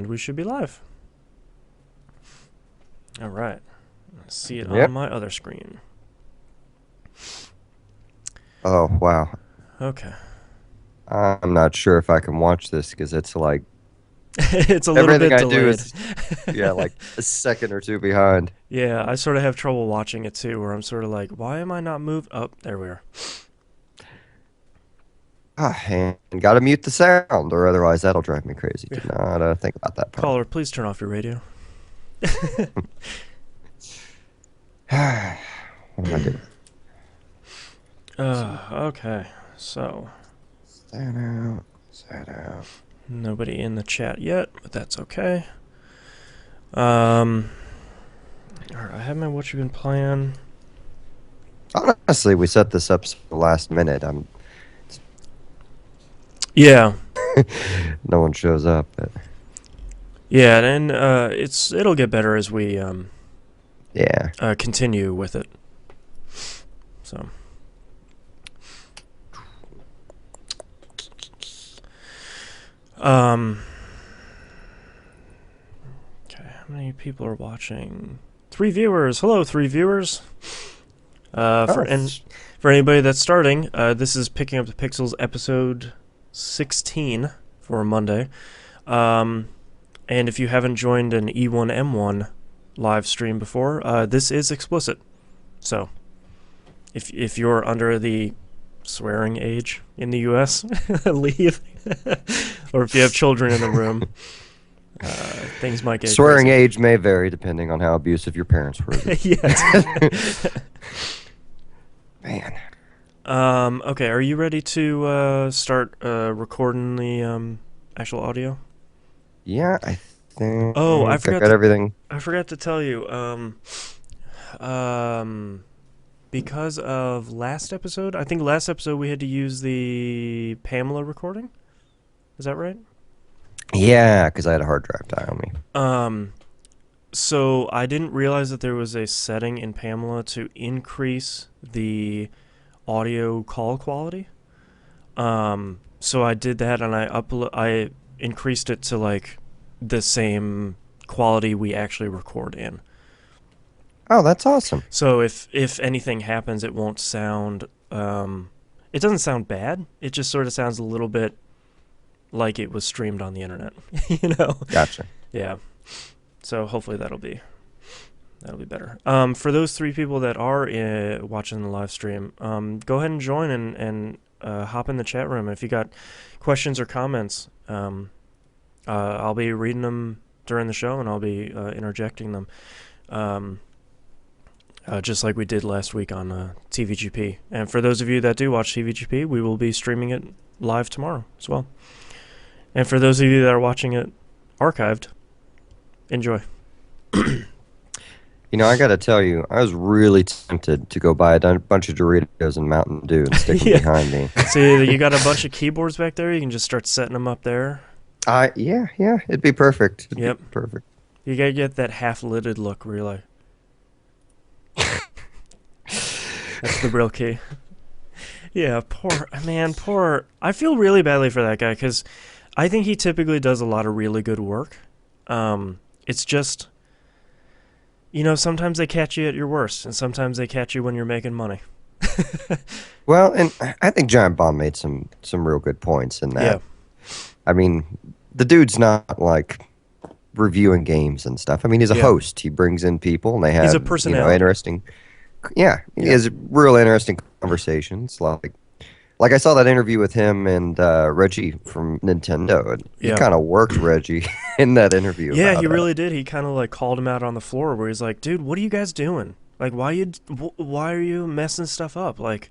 And we should be live. All right. I see it Yep. on my other screen. Oh, wow. Okay. I'm not sure if I can watch this because it's like It's a little everything bit I do delayed. is, yeah, like a second or two behind. Yeah, I sort of have trouble watching it too, where I'm sort of like, why am I not moved? Oh, there we are. And gotta mute the sound, or otherwise that'll drive me crazy. Yeah. Do not think about that part. Caller, please turn off your radio. What am I doing? Okay. So, That out. That out. nobody in the chat yet, but that's okay. Um, all right, I have my what you been playing. Honestly, we set this up so last minute. Yeah, No one shows up. But yeah, and it'll get better as we yeah. continue with it. So. Okay, how many people are watching? 3 viewers. Hello, 3 viewers. Oh, For anybody that's starting, this is Picking Up the Pixels episode 16 for Monday. And if you haven't joined an E1M1 live stream before, this is explicit. So, if you're under the swearing age in the U.S., leave. Or if you have children in the room, things might get swearing crazy. age may vary depending on how abusive your parents were. Yeah. Man. Okay, are you ready to start recording the actual audio? Yeah, I think Oh, I got everything. I forgot to tell you. Because of last episode, I think last episode we had to use the Pamela recording. Is that right? Yeah, because I had a hard drive die on me. So I didn't realize that there was a setting in Pamela to increase the audio call quality. So I did that, and I increased it to like the same quality we actually record in. Oh, that's awesome. So if anything happens, it won't sound. It doesn't sound bad. It just sort of sounds a little bit like it was streamed on the internet. You know? Gotcha. Yeah. So hopefully that'll be better. For those 3 people that are watching the live stream, go ahead and join and hop in the chat room. If you got questions or comments, I'll be reading them during the show, and I'll be interjecting them, just like we did last week on TVGP. And for those of you that do watch TVGP, we will be streaming it live tomorrow as well. And for those of you that are watching it archived, enjoy. You know, I got to tell you, I was really tempted to go buy a bunch of Doritos and Mountain Dew and stick them Yeah. behind me. See, you got a bunch of keyboards back there. You can just start setting them up there. Yeah, it'd be perfect. It'd Yep. be perfect. You gotta get that half-lidded look, where you're like, that's the real key. Yeah, poor. I feel really badly for that guy, because I think he typically does a lot of really good work. It's just, sometimes they catch you at your worst, and sometimes they catch you when you're making money. Well, and I think Giant Bomb made some real good points in that. Yeah. I mean, the dude's not like reviewing games and stuff. I mean, he's a host. He brings in people, and they have He's a personality. interesting. Yeah, he has real interesting conversations. Like I saw that interview with him and Reggie from Nintendo, and he kind of worked Reggie in that interview. Yeah, he really did. He kind of like called him out on the floor, where he's like, "Dude, what are you guys doing? Like, why are you messing stuff up? Like,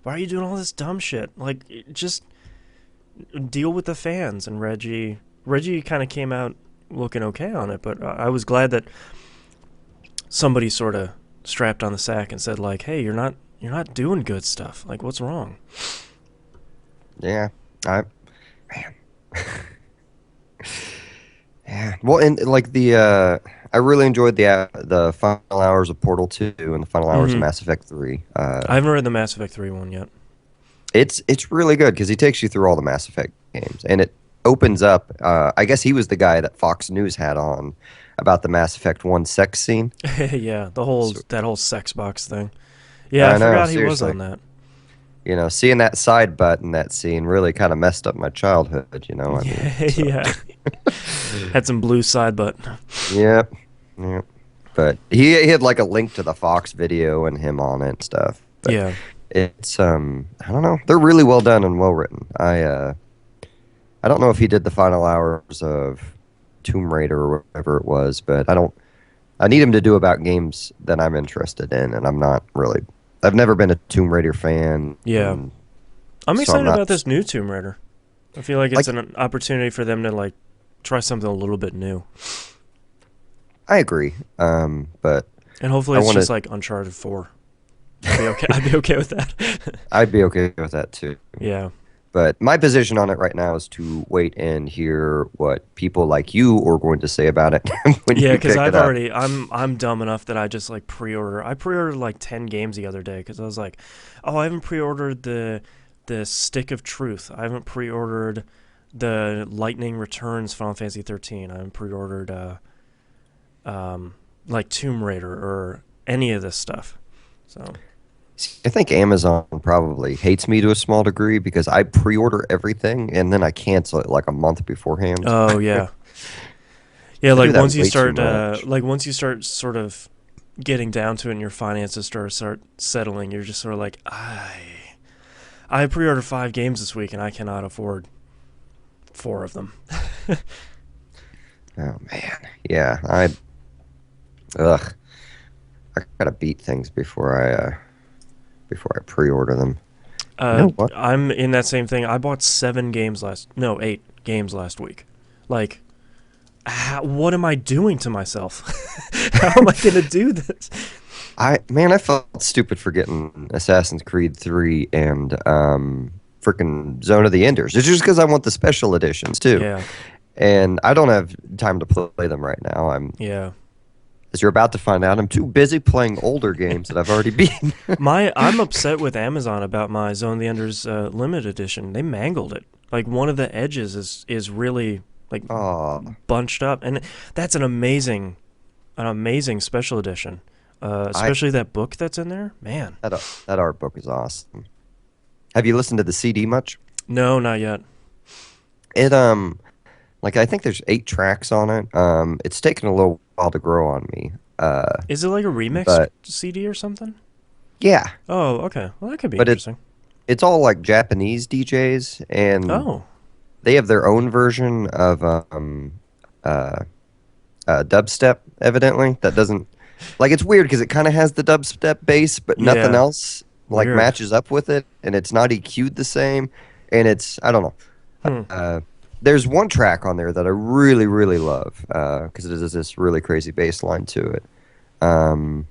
why are you doing all this dumb shit? Like, just deal with the fans." And Reggie kind of came out looking okay on it, but I was glad that somebody sort of strapped on the sack and said, like, "Hey, you're not doing good stuff. Like, what's wrong?" Yeah, man. Yeah, well, and like I really enjoyed the final hours of Portal 2 and the final hours of Mass Effect 3. I haven't read the Mass Effect 3 one yet. It's really good because he takes you through all the Mass Effect games, and opens up. I guess he was the guy that Fox News had on about the Mass Effect 1 sex scene. Yeah, So, that whole sex box thing. Yeah, I I know, forgot he was seriously. on that. Seeing that side butt in that scene really kind of messed up my childhood. I mean, Yeah, so yeah. Had some blue side butt. yep, yep. But he had like a link to the Fox video and him on it and stuff. But Yeah. it's I don't know. They're really well done and well written. I don't know if he did the final hours of Tomb Raider or whatever it was, but I don't. I need him to do about games that I'm interested in, and I'm not really. I've never been a Tomb Raider fan, Yeah. and I'm so I'm excited not about this new Tomb Raider. I feel like it's like. an opportunity for them to like try something a little bit new. I agree, but And hopefully I it's want just to. like Uncharted 4. I'd be okay. I'd be okay with that. I'd be okay with that too. Yeah. But my position on it right now is to wait and hear what people like you are going to say about it when Yeah, you because pick it I've up. already I'm dumb enough that I just like pre-order. I pre-ordered like 10 games the other day because I was like, oh, I haven't pre-ordered the Stick of Truth. I haven't pre-ordered the Lightning Returns Final Fantasy 13. I haven't pre-ordered like Tomb Raider or any of this stuff. So See, I think Amazon probably hates me to a small degree because I pre-order everything and then I cancel it like a month beforehand. oh yeah, yeah. I do Like that way too much. once you start sort of getting down to it and your finances start settling, you're just sort of like I pre-ordered 5 games this week and I cannot afford 4 of them. Oh man, yeah. Ugh, I gotta beat things before I pre-order them. You know what? I'm in that same thing. I bought 7 games last, no, 8 games last week. Like, what am I doing to myself? How am I gonna do this? I felt stupid for getting Assassin's Creed 3 and freaking Zone of the Enders. It's just because I want the special editions too, Yeah, and I don't have time to play them right now. yeah. As you're about to find out, I'm too busy playing older games that I've already beaten. I'm upset with Amazon about my Zone of the Enders limited edition. They mangled it. Like one of the edges is really like Oh, bunched up, and that's an amazing special edition. I Especially that book that's in there. Man, that art book is awesome. Have you listened to the CD much? no, not yet. It like I think there's 8 tracks on it. It's taken a little while to grow on me. Is it like a remixed But CD or something? yeah, Oh, okay. Well, that could be but interesting. it's all like Japanese DJs, and Oh, they have their own version of uh, dubstep. Evidently, that doesn't like it's weird because it kind of has the dubstep bass, but nothing yeah. else like Weird. matches up with it, and it's not EQ'd the same, and it's I don't know. Hmm. There's one track on there that I really, really love because it has this really crazy bass line to it. Um,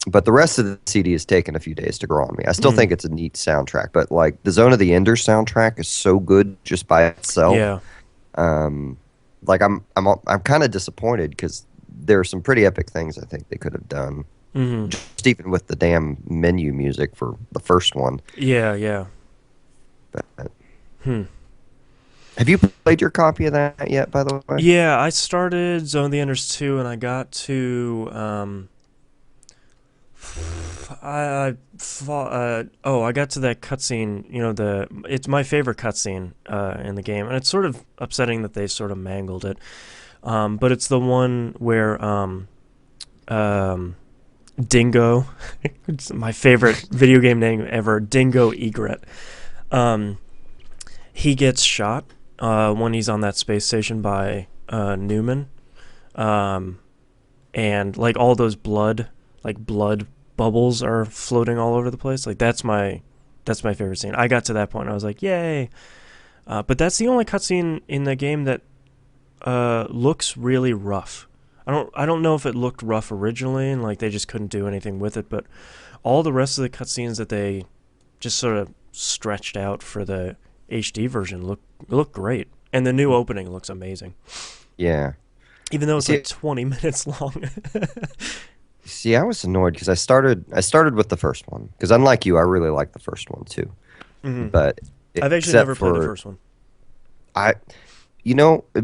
but the rest of the CD has taken a few days to grow on me. I still Hmm. think it's a neat soundtrack, but like the Zone of the Ender soundtrack is so good just by itself. Yeah. Um, like I'm kind of disappointed because there are some pretty epic things I think they could have done, Hmm. just even with the damn menu music for the first one. Yeah. Yeah. But Hmm. have you played your copy of that yet? By the way. Yeah. I started Zone of the Enders 2, and I got to I got to that cutscene. You know, it's my favorite cutscene in the game, and it's sort of upsetting that they sort of mangled it. But it's the one where Dingo, it's my favorite video game name ever, Dingo Egret. Um, he gets shot when he's on that space station by Newman, um, and like all those blood bubbles are floating all over the place. Like that's my favorite scene. I got to that point, and I was like, yay! But that's the only cutscene in the game that looks really rough. I don't know if it looked rough originally and like they just couldn't do anything with it, but all the rest of the cutscenes that they just sort of stretched out for the HD version look great. And the new opening looks amazing. Yeah. Even though it's See, like 20 minutes long. See, I was annoyed because I started with the first one because unlike you, I really like the first one too. Hmm. But I've actually except never played the for first one. I,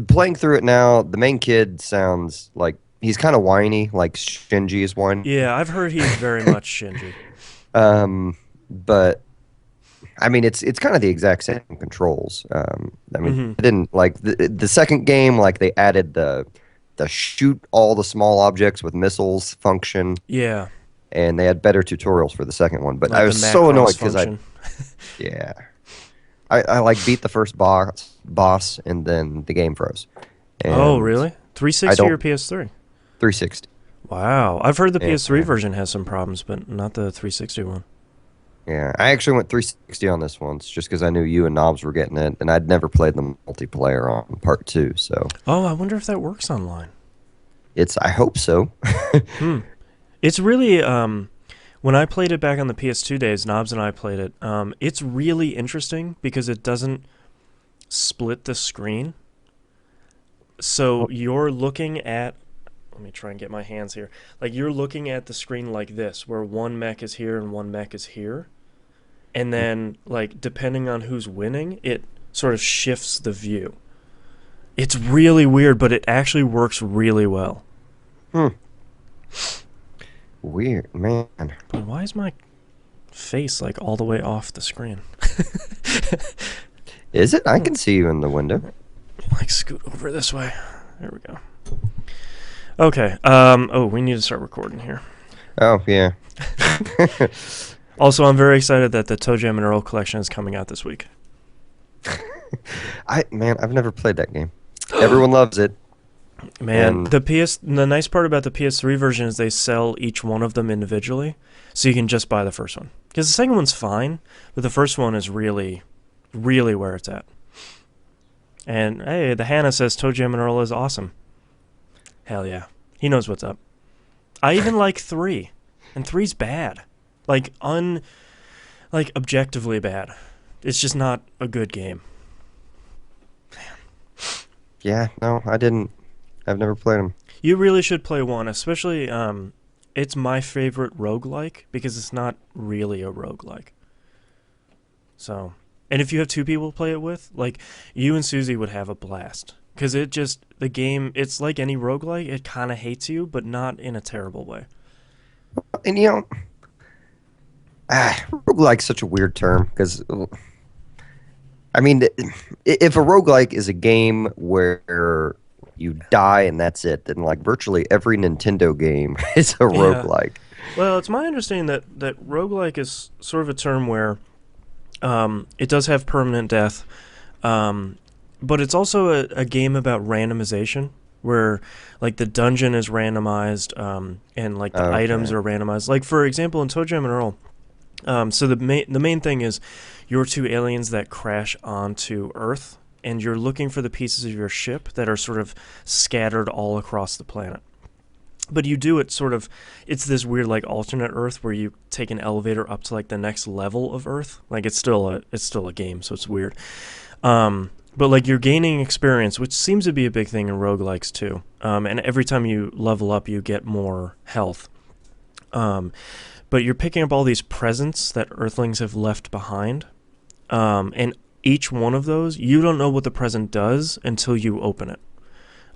playing through it now, the main kid sounds like he's kind of whiny, like Shinji is whiny. Yeah, I've heard he's very much Shinji. But I mean, it's kind of the exact same controls. I mean, Hmm. I didn't like the second game, like they added the shoot all the small objects with missiles function, Yeah, and they had better tutorials for the second one. But I like the was so Macross annoyed because function. yeah, I like beat the first boss, and then the game froze, Oh, and really? I 360 or don't PS3? 360. Wow. I've heard the PS3 And version has some problems, but not the 360 one. yeah, I actually went 360 on this once just because I knew you and Knobs were getting it, and I'd never played the multiplayer on part two, so Oh, I wonder if that works online. I hope so. Hmm. It's really when I played it back on the PS2 days, Knobs and I played it. It's really interesting because it doesn't split the screen. So you're looking at, let me try and get my hands here. Like you're looking at the screen like this, where one mech is here and one mech is here. And then, like, depending on who's winning, it sort of shifts the view. It's really weird, but it actually works really well. Hmm. Weird, man. But why is my face, like, all the way off the screen? Is it? I can see you in the window. Like, scoot over this way. There we go. Okay. Oh, we need to start recording here. Oh, yeah. Also, I'm very excited that the Toe Jam and Earl collection is coming out this week. I've never played that game. Everyone loves it. Man, And the nice part about the PS3 version is they sell each one of them individually, so you can just buy the first one. Because the second one's fine, but the first one is really, really where it's at. And hey, the Hannah says Toe Jam and Earl is awesome. Hell yeah, he knows what's up. I even like three, and three's bad, like like objectively bad. It's just not a good game. yeah, no, I didn't. I've never played them. You really should play one, especially it's my favorite roguelike because it's not really a roguelike. So, and if you have two people to play it with, like you and Susie would have a blast. Cuz the game, it's like any roguelike, it kind of hates you, but not in a terrible way. And roguelike's such a weird term because I mean, if a roguelike is a game where you die and that's it, then like virtually every Nintendo game is a Yeah. roguelike. Well, it's my understanding that roguelike is sort of a term where it does have permanent death, um, but it's also a game about randomization, where like the dungeon is randomized, and like the items Okay. are randomized. Like for example, in Toe Jam and Earl, so the main thing is you're two aliens that crash onto Earth, and you're looking for the pieces of your ship that are sort of scattered all across the planet. But you do it sort of, it's this weird like alternate Earth where you take an elevator up to like the next level of Earth. Like it's still a game, so it's weird. But like you're gaining experience, which seems to be a big thing in roguelikes too. And every time you level up, you get more health. Um, but you're picking up all these presents that Earthlings have left behind. And each one of those, you don't know what the present does until you open it.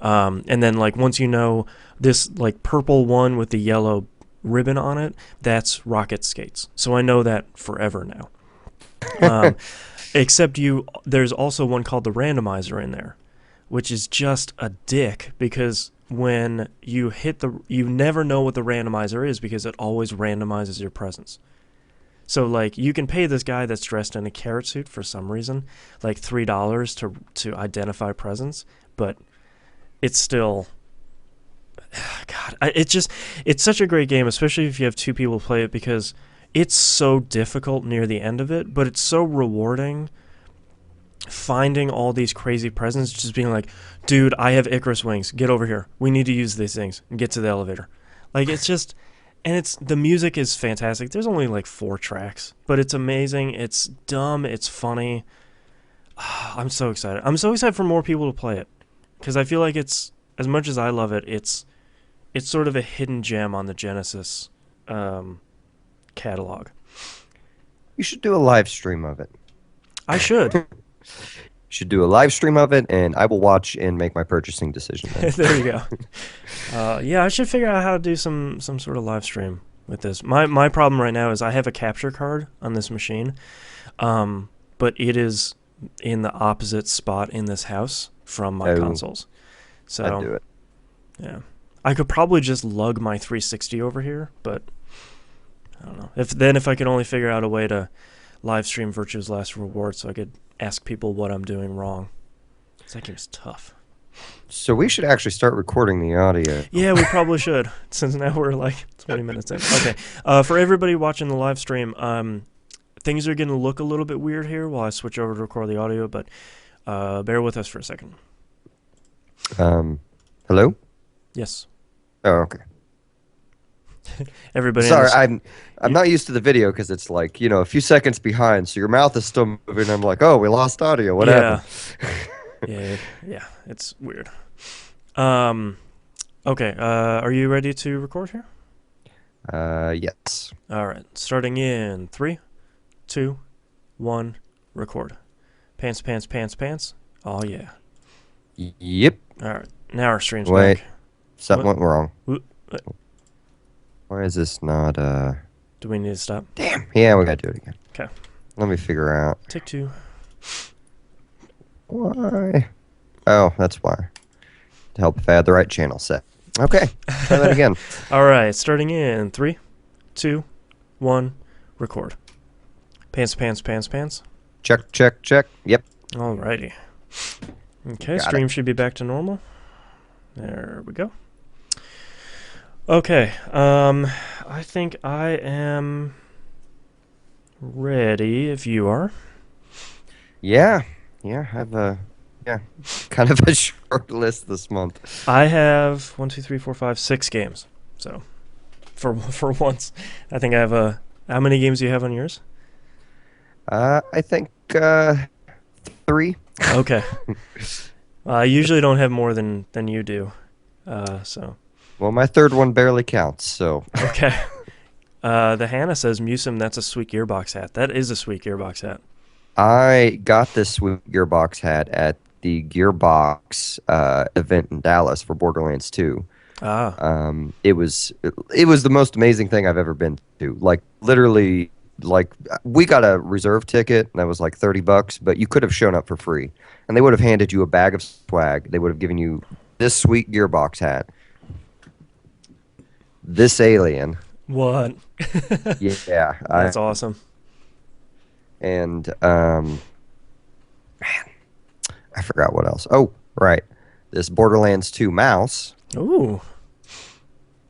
And then like once you know this like purple one with the yellow ribbon on it, that's rocket skates. So I know that forever now. Um, except there's also one called the randomizer in there, which is just a dick because when you never know what the randomizer is because it always randomizes your presence. So like you can pay this guy that's dressed in a carrot suit for some reason, like $3 to identify presents, but it's still God. It's such a great game, especially if you have two people play it because it's so difficult near the end of it, but it's so rewarding finding all these crazy presents, just being like, dude, I have Icarus wings. Get over here. We need to use these things and get to the elevator. Like it's just, and it's the music is fantastic. There's only like 4 tracks, but it's amazing. It's dumb. It's funny. I'm so excited. I'm so excited for more people to play it because I feel like it's as much as I love it. It's sort of a hidden gem on the Genesis catalog. You should do a live stream of it. I should. should do a live stream of it, and I will watch and make my purchasing decision then. There you go. Yeah, I should figure out how to do some sort of live stream with this. My problem right now is I have a capture card on this machine, but it is in the opposite spot in this house from my consoles. So I'd do it. Yeah, I could probably just lug my 360 over here, but I don't know. If I could only figure out a way to live stream Virtue's Last Reward, so I could ask people what I'm doing wrong. That game's tough. So we should actually start recording the audio. Yeah, we probably should, since now we're like 20 minutes in. Okay, for everybody watching the live stream, things are going to look a little bit weird here while I switch over to record the audio, but bear with us for a second. Hello? Yes. Oh, okay. Everybody. Sorry, I'm not used to the video because it's like, a few seconds behind, so your mouth is still moving. I'm like, oh, we lost audio. What happened? Yeah, it's weird. Okay, are you ready to record here? Yes. All right, starting in 3, 2, 1, record. Pants, pants, pants, pants. Oh, yeah. Yep. All right, now our stream's Wait, back. something went wrong. What? Why is this not, Do we need to stop? Damn. Yeah, we gotta do it again. Okay. Let me figure out. Take 2. Why? Oh, that's why. To help if I had the right channel set. Okay, try that again. All right, starting in 3, 2, 1, record. Pants, pants, pants, pants. Check, check, check. Yep. Alrighty. Okay, Got stream it. should be back to normal. There we go. Okay, I think I am ready if you are. Yeah, I have kind of a short list this month. I have 1, 2, 3, 4, 5, 6 games. So, for once, I think I have a. How many games do you have on yours? I think 3. Okay. I usually don't have more than you do. So. Well, my third one barely counts, so. Okay. The Hannah says, Musim, that's a sweet Gearbox hat. That is a sweet Gearbox hat. I got this sweet Gearbox hat at the Gearbox event in Dallas for Borderlands 2. It was the most amazing thing I've ever been to. Like, literally, like, we got a reserve ticket, and that was like $30, but you could have shown up for free. And they would have handed you a bag of swag. They would have given you this sweet Gearbox hat. This alien. What? Yeah. That's awesome. And, man, I forgot what else. Oh, right. This Borderlands 2 mouse. Ooh.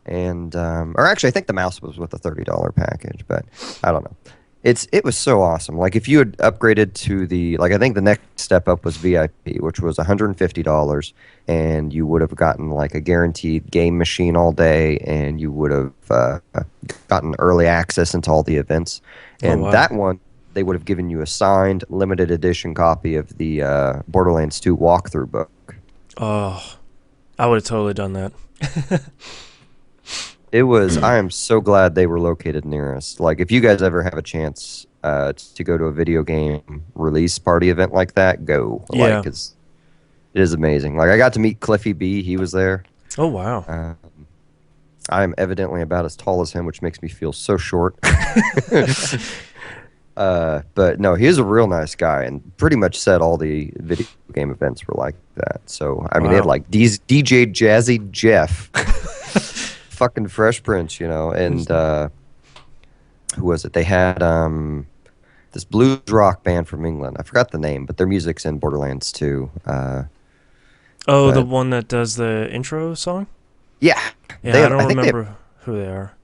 And, or actually, I think the mouse was with a $30 package, but I don't know. It was so awesome. Like, if you had upgraded to the, like, I think the next step up was VIP, which was $150, and you would have gotten, like, a guaranteed game machine all day, and you would have gotten early access into all the events. And that one, they would have given you a signed, limited edition copy of the Borderlands 2 walkthrough book. Oh, I would have totally done that. It was. I am so glad they were located near us. Like, if you guys ever have a chance to go to a video game release party event like that, go. Yeah. Like, it is amazing. Like, I got to meet Cliffy B. He was there. Oh, wow. I am evidently about as tall as him, which makes me feel so short. But no, he is a real nice guy, and pretty much said all the video game events were like that. So, I mean, they had like DJ Jazzy Jeff. Fucking Fresh Prince, and who was it? They had this blues rock band from England. I forgot the name, but their music's in Borderlands 2. The one that does the intro song? Yeah. Yeah, I don't remember who they are.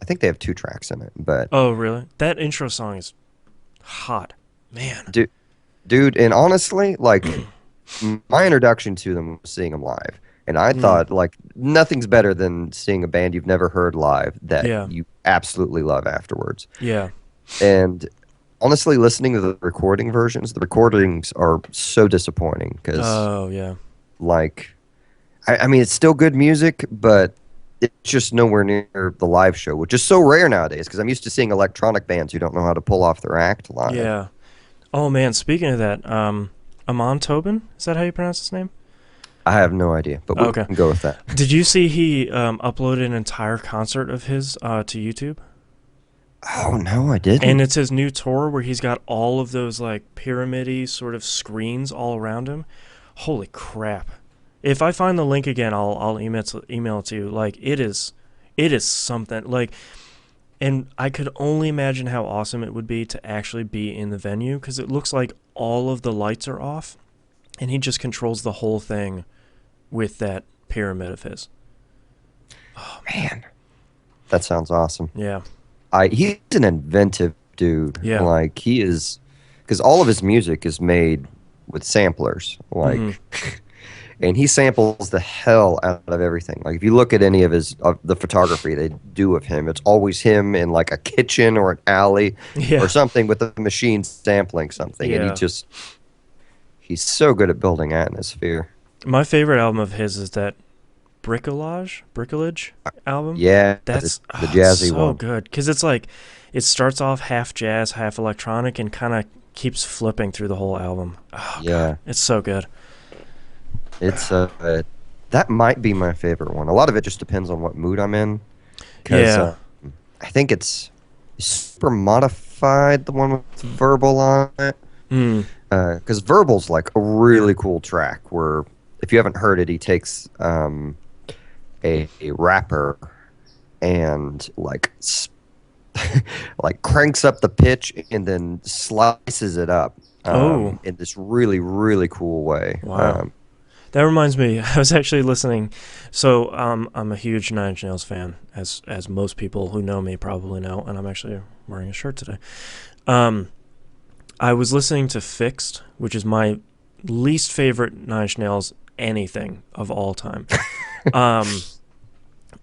I think they have 2 tracks in it, but... Oh, really? That intro song is hot. Man. Dude, and honestly, like, my introduction to them was seeing them live. And I thought, like, nothing's better than seeing a band you've never heard live that you absolutely love afterwards. Yeah. And honestly, listening to the recordings are so disappointing because, like, I mean, it's still good music, but it's just nowhere near the live show, which is so rare nowadays because I'm used to seeing electronic bands who don't know how to pull off their act live. Yeah. Oh, man, speaking of that, Amon Tobin? Is that how you pronounce his name? I have no idea, but we Okay. can go with that. Did you see he uploaded an entire concert of his to YouTube? Oh no, I And didn't. it's his new tour where he's got all of those like pyramid-y sort of screens all around him. Holy crap! If I find the link again, I'll email it to you. Like it is something like, and I could only imagine how awesome it would be to actually be in the venue because it looks like all of the lights are off, and he just controls the whole thing with that pyramid of his. Oh man, Man, that sounds awesome. yeah, He's an inventive dude. yeah, Like he is, because all of his music is made with samplers. mm-hmm. Like, and he samples the hell out of everything. Like if you look at any of his of the photography they do of him, it's always him in like a kitchen or an alley or Yeah, something with the machine sampling something, and yeah. he's so good at building atmosphere. My favorite album of his is that Bricolage album. Yeah, That's the it's jazzy so one. good because it's like it starts off half jazz, half electronic, and kind of keeps flipping through the whole album. Oh god, Yeah, it's so good. it's that might be my favorite one. A lot of it just depends on what mood I'm in, because Yeah. I think it's super modified, the one with verbal on it. Mm. Because verbal's like a really cool track where if you haven't heard it, he takes a rapper and like cranks up the pitch and then slices it up Oh in this really really cool way. wow. That reminds me, I was actually listening. So I'm a huge Nine Inch Nails fan, as most people who know me probably know, and I'm actually wearing a shirt today. Um, I was listening to Fixed, which is my least favorite Nine Inch Nails anything of all time. Um,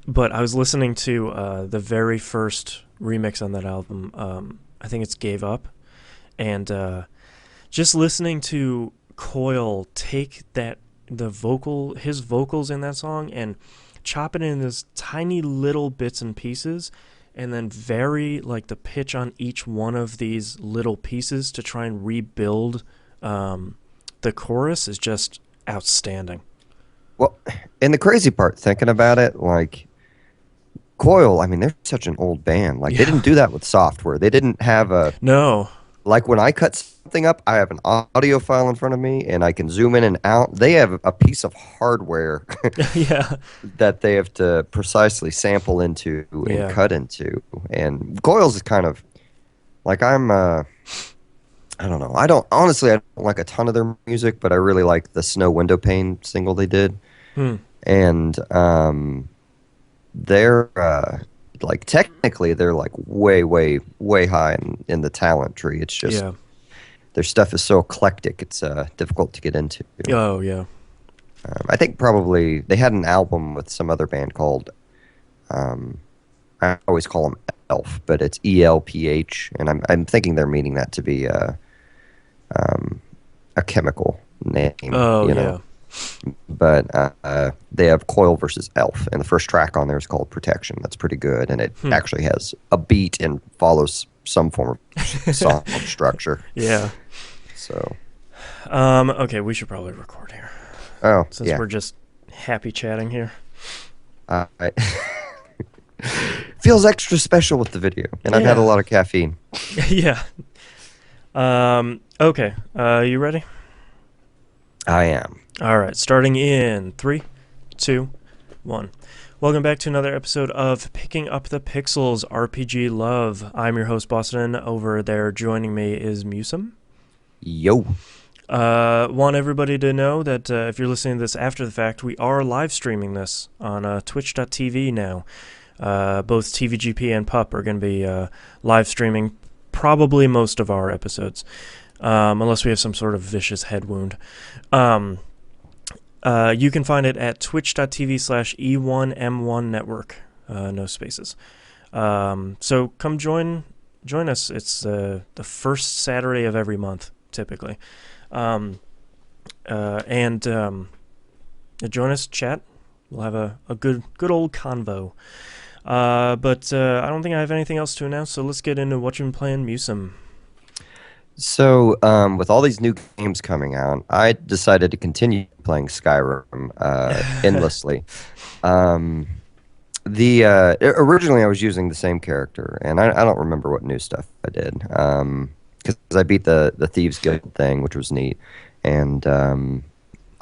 but I was listening to the very first remix on that album. I think it's Gave Up, and just listening to Coyle take his vocals in that song, and chop it in this tiny little bits and pieces, and then vary like the pitch on each one of these little pieces to try and rebuild the chorus is just outstanding. Well, and the crazy part, thinking about it, like Coil, I mean, they're such an old band. Like they Yeah. didn't do that with software. They didn't have a No. like when I cut something up, I have an audio file in front of me and I can zoom in and out. They have a piece of hardware Yeah. that they have to precisely sample into and Yeah. cut into. And Coils is kind of like I don't know. I don't honestly I don't like a ton of their music, but I really like the Snow Window Pane single they did. Hmm. And they're like technically they're like way way high in the talent tree. It's just Yeah. their stuff is so eclectic. It's difficult to get into. Oh yeah. I think probably they had an album with some other band called um, I always call them Elf, but it's ELPH, and I'm thinking they're meaning that to be um, a chemical name, Oh you yeah. know. But they have Coil versus Elf, and the first track on there is called Protection. That's pretty good, and it Hmm. actually has a beat and follows some form of song structure. Yeah. So, Okay, we should probably record here oh since yeah, we're just happy chatting here. I feels extra special with the video, and I've had a Yeah. lot of caffeine. Yeah. Okay. You ready? I am. All right. Starting in 3, 2, 1. Welcome back to another episode of Picking Up the Pixels RPG Love. I'm your host, Boston. Over there joining me is Musum. Yo. Want everybody to know that if you're listening to this after the fact, we are live streaming this on twitch.tv now. Both TVGP and PUP are going to be live streaming probably most of our episodes, unless we have some sort of vicious head wound. You can find it at twitch.tv/E1M1 network. No spaces. So come join us. It's the first Saturday of every month, typically. And join us, chat. We'll have a good old convo. But I don't think I have anything else to announce, so let's get into what you've been playing, Musum. So, with all these new games coming out, I decided to continue playing Skyrim endlessly. Um, originally I was using the same character, and I don't remember what new stuff I did. Because I beat the Thieves Guild thing, which was neat, and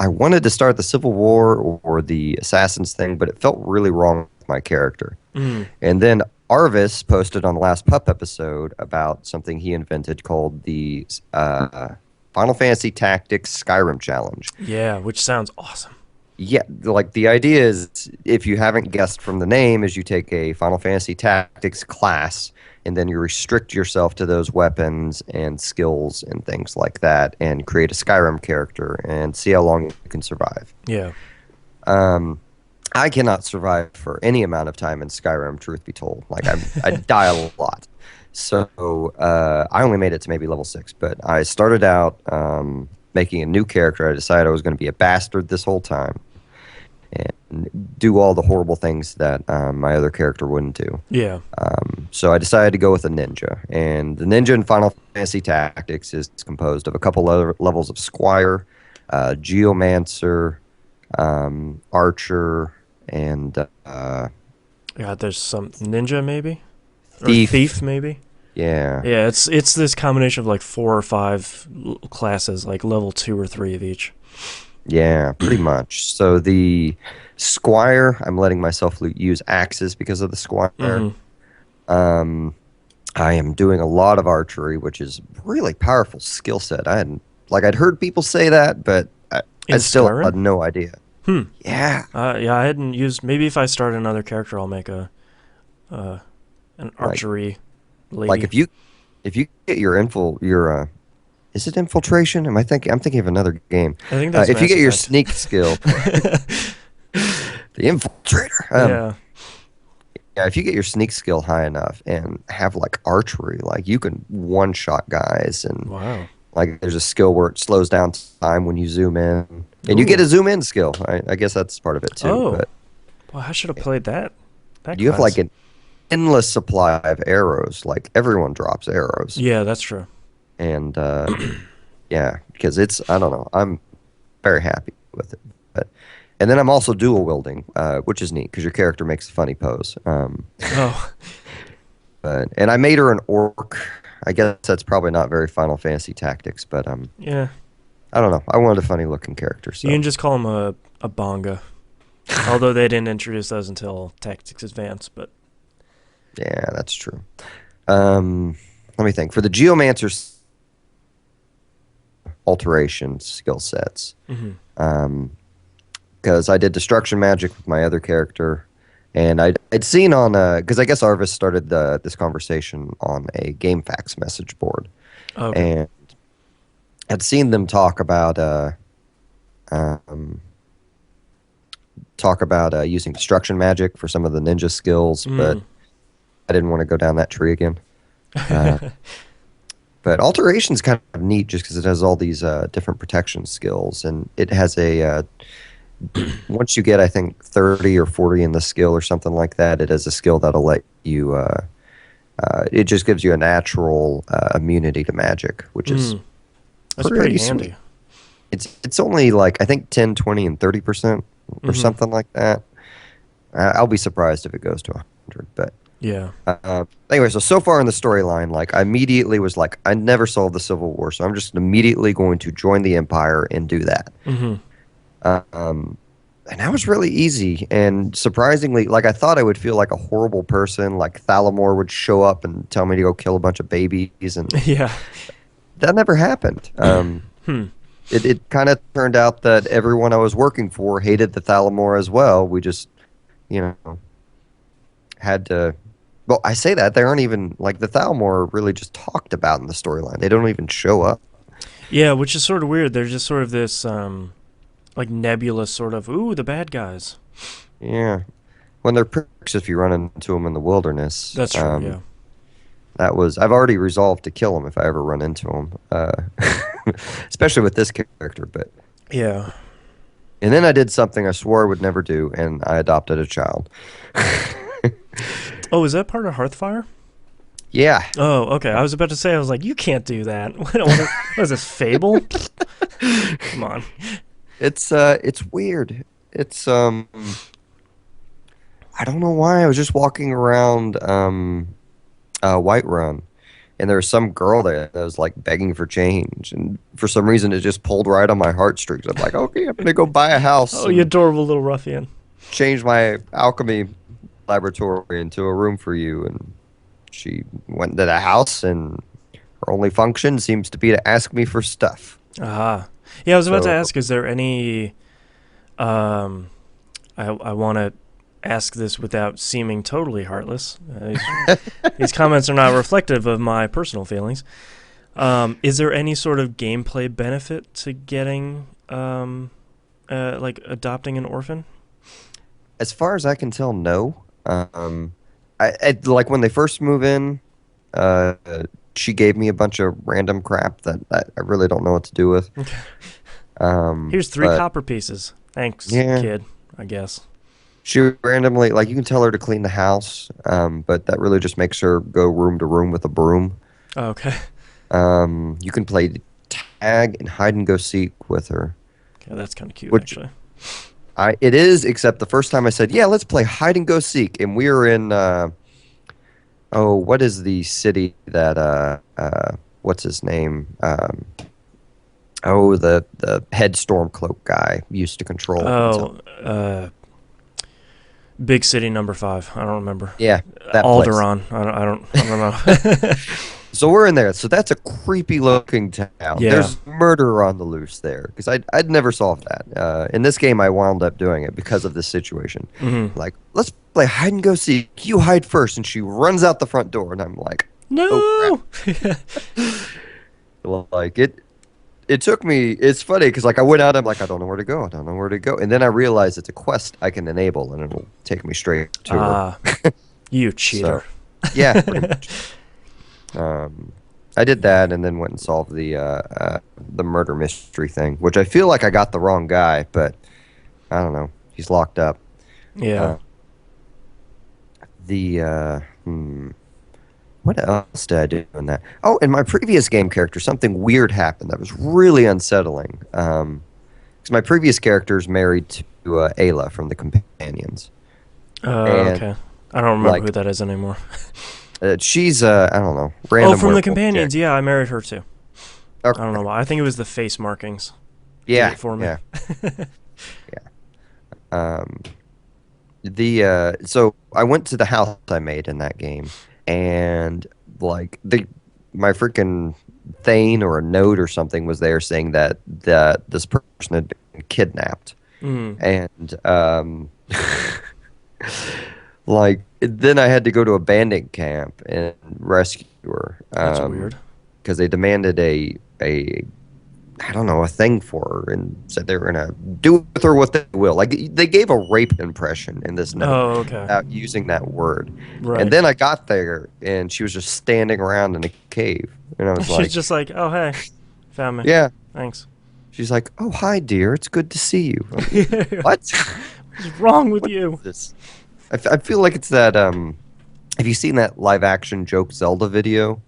I wanted to start the Civil War or the Assassins thing, but it felt really wrong with my character. Mm. And then Arvis posted on the last PUP episode about something he invented called the Final Fantasy Tactics Skyrim Challenge. Yeah, which sounds awesome. Yeah, like the idea is, if you haven't guessed from the name, is you take a Final Fantasy Tactics class and then you restrict yourself to those weapons and skills and things like that and create a Skyrim character and see how long you can survive. Yeah. Um, I cannot survive for any amount of time in Skyrim, truth be told. Like, I die a lot. So I only made it to maybe level 6, but I started out making a new character. I decided I was going to be a bastard this whole time and do all the horrible things that my other character wouldn't do. Yeah. So I decided to go with a ninja. And the ninja in Final Fantasy Tactics is composed of a couple other levels of Squire, Geomancer, Archer, and Yeah, there's some ninja maybe? Thief. Or thief maybe? Yeah. Yeah, it's this combination of like 4 or 5 classes, like level 2 or 3 of each. Yeah, pretty much. So the Squire, I'm letting myself use axes because of the Squire. Mm-hmm. I am doing a lot of archery, which is really powerful skill set. I'd heard people say that, but I still Skyrim? had no idea. Hmm. Yeah. Yeah, I hadn't used. Maybe if I start another character, I'll make an archery lady. Like if you get your is it infiltration? I'm thinking of another game. I think that's if you Mass get your Effect. sneak skill, the infiltrator. Yeah. Yeah, if you get your sneak skill high enough and have like archery, like you can one shot guys, and Wow. like there's a skill where it slows down time when you zoom in, and you get Ooh. a zoom in skill. I guess that's part of it too. Oh. But Well, I should have played that. That you have class. like an endless supply of arrows. Like everyone drops arrows, Yeah, that's true. and yeah, because I don't know, I'm very happy with it. But and then I'm also dual wielding, which is neat because your character makes a funny pose. Oh. And I made her an orc. I guess that's probably not very Final Fantasy Tactics, but Yeah. I don't know. I wanted a funny looking character. So You can just call him a bonga. Although they didn't introduce those until Tactics Advance, but yeah, that's true. Let me think. For the Geomancer's alteration skill sets, because I did destruction magic with my other character, and I'd seen on because I guess Arvis started this conversation on a GameFAQs message board, okay. and I'd seen them talk about using destruction magic for some of the ninja skills, but I didn't want to go down that tree again. But alteration's kind of neat just because it has all these different protection skills, and it has a once you get, I think, 30 or 40 in the skill or something like that, it has a skill that'll let you it just gives you a natural immunity to magic, which is That's pretty sweet. handy. It's only like I think 10, 20, and 30% or something like that. I'll be surprised if it goes to 100, but Yeah. anyway, so far in the storyline, like I immediately was like, I never solved the Civil War, so I'm just immediately going to join the Empire and do that. And that was really easy, and surprisingly, like I thought I would feel like a horrible person, like Thalamor would show up and tell me to go kill a bunch of babies, and Yeah. that never happened. It kind of turned out that everyone I was working for hated the Thalamor as well. We just, had to. Well, I say that they aren't even like the Thalamor are really just talked about in the storyline. They don't even show up. Yeah, which is sort of weird. They're just sort of this like nebulous sort of the bad guys. Yeah, when they're pricks if you run into them in the wilderness. That's true. Yeah. I've already resolved to kill him if I ever run into him, especially with this character. But Yeah. and then I did something I swore I would never do, and I adopted a child. Oh, is that part of Hearthfire? Yeah. Oh, okay. I was about to say, I was like, you can't do that. What is this, Fable? Come on. It's weird. It's I don't know why. I was just walking around Whiterun, and there was some girl there that was like begging for change, and for some reason it just pulled right on my heartstrings. I'm like, okay, I'm gonna go buy a house Oh, you and adorable little ruffian. change my alchemy laboratory into a room for you. And she went to the house, and her only function seems to be to ask me for stuff. Aha. Yeah, I was about to So ask, is there any um I want to ask this without seeming totally heartless. These comments are not reflective of my personal feelings. Is there any sort of gameplay benefit to getting, like adopting an orphan? as far as I can tell, no. I like when they first move in. Uh, she gave me a bunch of random crap that I really don't know what to do with. Here's 3 But copper pieces. Thanks, yeah, kid, I guess. she randomly, like, you can tell her to clean the house, but that really just makes her go room to room with a broom. Oh, okay. You can play tag and hide and go seek with her, Okay, that's kind of cute, which actually. it is. Except the first time I said, "Yeah, let's play hide and go seek," and we were in oh, what is the city that what's his name? Oh, the head Stormcloak guy used to control until. Oh, big city number 5. I don't remember. Yeah, that place. Alderaan. I don't know. So we're in there. So that's a creepy looking town. Yeah. There's murder on the loose there because I'd never solved that. In this game, I wound up doing it because of this situation. Hmm. Like, let's play hide and go seek. You hide first, and she runs out the front door, and I'm like, oh No. crap. Like it took me. It's funny because like I went out. I'm like, I don't know where to go. I don't know where to go. And then I realized it's a quest I can enable, and it'll take me straight to her. Ah, you cheater. So yeah, pretty much. I did that, and then went and solved the murder mystery thing, which I feel like I got the wrong guy, but I don't know. He's locked up. Yeah. Uh, the What else did I do in that? Oh, in my previous game character, something weird happened that was really unsettling. Because my previous character is married to Ayla from the Companions, and Okay. I don't remember like who that is anymore. she's I don't know, Oh, random from the werewolf companions. chick. Yeah, I married her too. I don't know Okay. why. I think it was the face markings. Did Yeah, it for me. yeah, yeah. Um, so I went to the house I made in that game, and like my freaking Thane or a note or something was there saying that this person had been kidnapped, Mm, and like then I had to go to a bandit camp and rescue her that's weird. because they demanded a I don't know, a thing for her and said they were gonna do with her what they will. Like they gave a rape impression in this note Oh, okay. without using that word. And Right. then I got there and she was just standing around in a cave. And I was She's like, just like, oh, hey, found me. yeah. Thanks. She's like, oh, hi, dear. It's good to see you. I'm like, What's what? wrong with What you? is this? I feel like it's that. Have you seen that live action joke Zelda video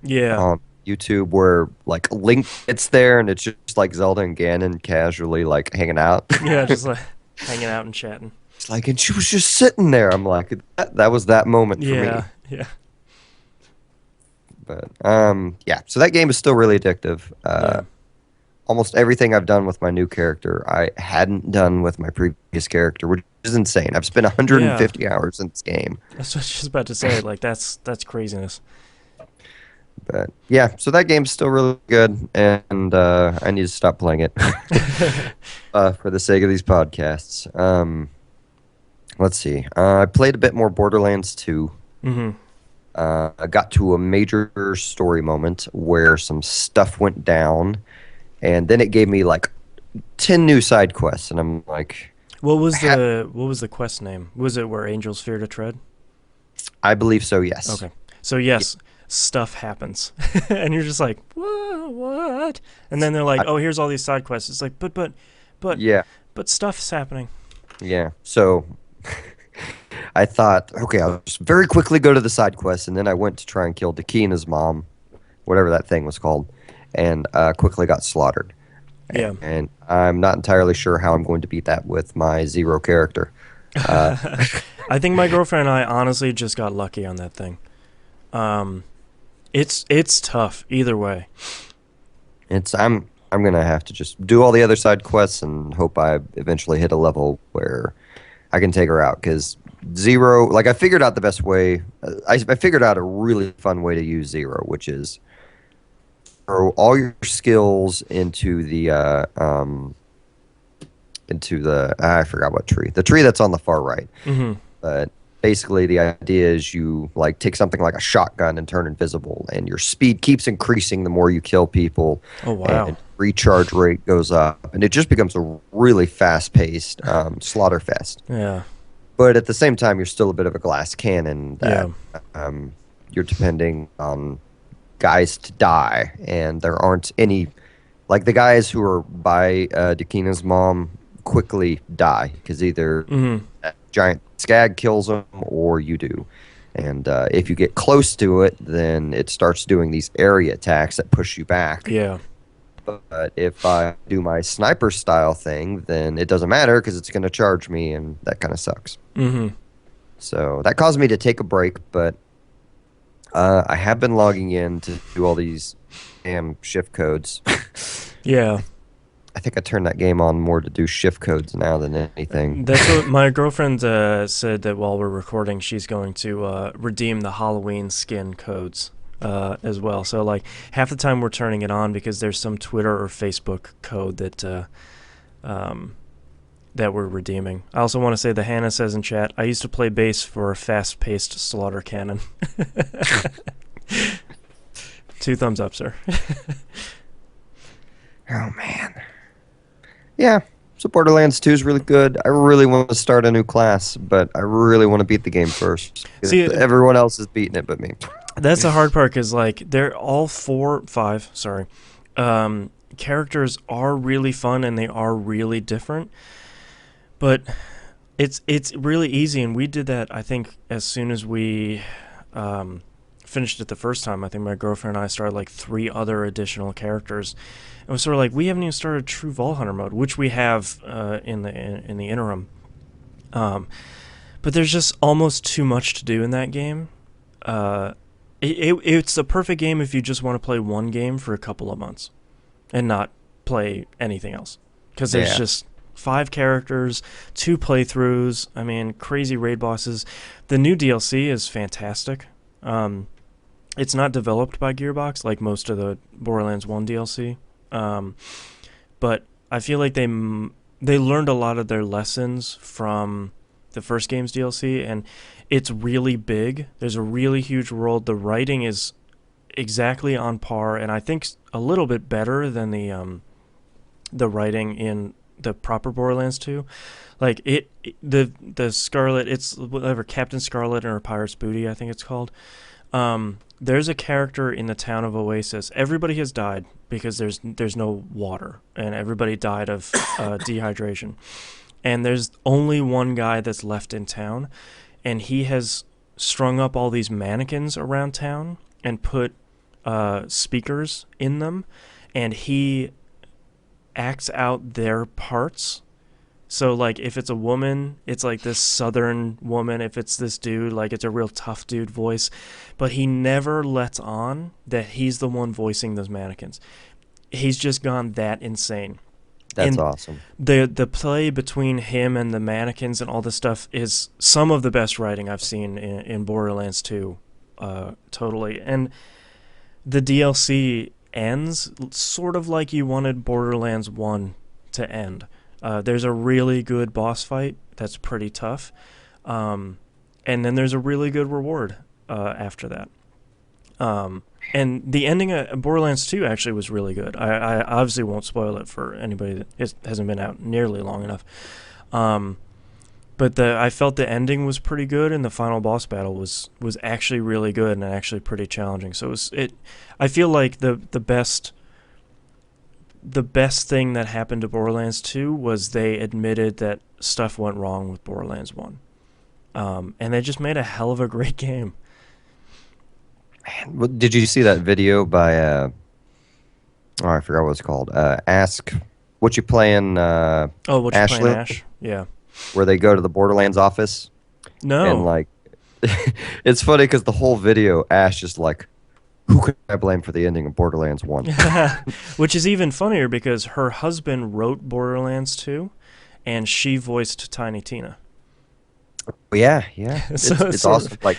Yeah. on YouTube where like Link gets there and it's just like Zelda and Ganon casually like hanging out? Yeah, just like hanging out and chatting. It's like, and she was just sitting there. I'm like, that was that moment for me. Yeah. Yeah. But yeah. So that game is still really addictive. Yeah. Almost everything I've done with my new character, I hadn't done with my previous character, which is insane. I've spent Yeah. 150 hours in this game. That's what I was just about to say. Like, that's craziness. But yeah, so that game's still really good, and I need to stop playing it for the sake of these podcasts. Let's see. I played a bit more Borderlands 2. Mm-hmm. I got to a major story moment where some stuff went down, and then it gave me like 10 new side quests, and I'm like, What was the quest name? Was it Where Angels Fear to Tread? I believe so, yes. Okay. So yes, stuff happens, and you're just like, what? And then they're like, oh, here's all these side quests. It's like, but Yeah. stuff's happening. Yeah. So I thought, okay, I'll just very quickly go to the side quest, and then I went to try and kill Dakina's mom, whatever that thing was called, and quickly got slaughtered. Yeah. And I'm not entirely sure how I'm going to beat that with my Zero character. Uh, I think my girlfriend and I honestly just got lucky on that thing. Um, it's tough either way. I'm gonna have to just do all the other side quests and hope I eventually hit a level where I can take her out. Because Zero, like I figured out the best way. I figured out a really fun way to use Zero, which is throw all your skills into the I forgot what tree. The tree that's on the far right. Hmm. But basically, the idea is you like take something like a shotgun and turn invisible, and your speed keeps increasing the more you kill people, Oh wow. and recharge rate goes up, and it just becomes a really fast-paced slaughter fest. Yeah. But at the same time, you're still a bit of a glass cannon that Yeah. um, you're depending on guys to die, and there aren't any like the guys who are by Dakina's mom quickly die because either Hmm. a giant skag kills them or you do. And if you get close to it, then it starts doing these area attacks that push you back. Yeah. But if I do my sniper style thing, then it doesn't matter because it's going to charge me, and that kind of sucks. Hmm. So that caused me to take a break, but I have been logging in to do all these damn shift codes. Yeah. I think I turned that game on more to do shift codes now than anything. That's what my girlfriend said that while we're recording, she's going to redeem the Halloween skin codes as well. So, like, half the time we're turning it on because there's some Twitter or Facebook code that we're redeeming. I also want to say that Hannah says in chat, I used to play bass for a fast-paced slaughter cannon. 2 thumbs up, sir. Oh man. Yeah. So Borderlands 2 is really good. I really want to start a new class, but I really want to beat the game first. See, Everyone else is beating it but me. that's the hard part because, like, they're all 5, sorry, characters are really fun and they are really different. But it's really easy, and we did that, I think, as soon as we finished it the first time. I think my girlfriend and I started, like, 3 other additional characters. And it was sort of like, we haven't even started true Vault Hunter mode, which we have in the interim. But there's just almost too much to do in that game. It's a perfect game if you just want to play one game for a couple of months and not play anything else. Because there's just 5 characters, 2 playthroughs. I mean, crazy raid bosses. The new DLC is fantastic. It's not developed by Gearbox like most of the Borderlands 1 DLC. But I feel like they learned a lot of their lessons from the first game's DLC, and it's really big. There's a really huge world. The writing is exactly on par, and I think a little bit better than the writing in the proper Borderlands 2. Like the Scarlet, it's whatever, Captain Scarlet and her Pirate's Booty, I think it's called. There's a character in the town of Oasis. Everybody has died because there's no water, and everybody died of dehydration. And there's only one guy that's left in town, and he has strung up all these mannequins around town and put speakers in them, and he acts out their parts. So, like, if it's a woman, it's like this southern woman. If it's this dude, like, it's a real tough dude voice. But he never lets on that he's the one voicing those mannequins. He's just gone that insane. That's And awesome. the play between him and the mannequins and all this stuff is some of the best writing I've seen in Borderlands 2, totally. And the DLC ends sort of like you wanted Borderlands 1 to end. There's a really good boss fight that's pretty tough, and then there's a really good reward after that. And the ending of Borderlands 2 actually was really good. I obviously won't spoil it for anybody that hasn't been out nearly long enough. But I felt the ending was pretty good, and the final boss battle was actually really good and actually pretty challenging. So I feel like the best thing that happened to Borderlands 2 was they admitted that stuff went wrong with Borderlands 1. And they just made a hell of a great game. Did you see that video by oh, I forgot what it's called. Ask what you playing, Oh, what you playing, Ashley, Ash? Yeah. where they go to the Borderlands office and No. like, it's funny because the whole video, Ash is like, "Who could I blame for the ending of Borderlands One?" Which is even funnier because her husband wrote Borderlands 2 and she voiced Tiny Tina. Yeah, yeah, So it's it's sort awesome. of. Like,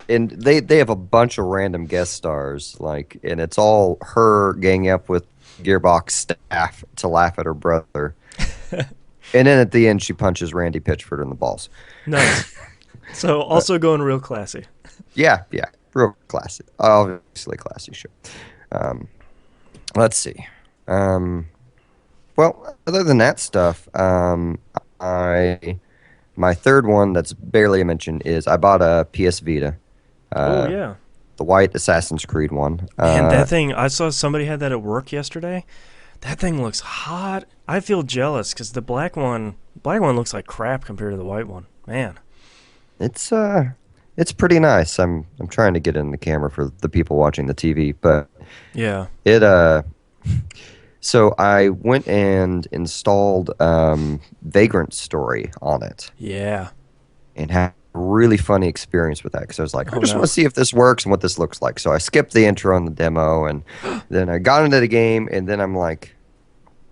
and they have a bunch of random guest stars, like, and it's all her ganging up with Gearbox staff to laugh at her brother. And then at the end, she punches Randy Pitchford in the balls. Nice. So also going real classy. Yeah, yeah, real classy. Obviously, classy show. Um, let's see. Um, well, other than that stuff, I my third one that's barely a mention is I bought a PS Vita, Oh, uh, yeah. the white Assassin's Creed one. Man, that thing, I saw somebody had that at work yesterday. That thing looks hot. I feel jealous because the black one looks like crap compared to the white one. Man. It's it's pretty nice. I'm trying to get in the camera for the people watching the TV, but Yeah. it so I went and installed Vagrant Story on it Yeah. and had a really funny experience with that because I was like, I Oh, just want no. to see if this works and what this looks like. So I skipped the intro and the demo, and then I got into the game, and then I'm like,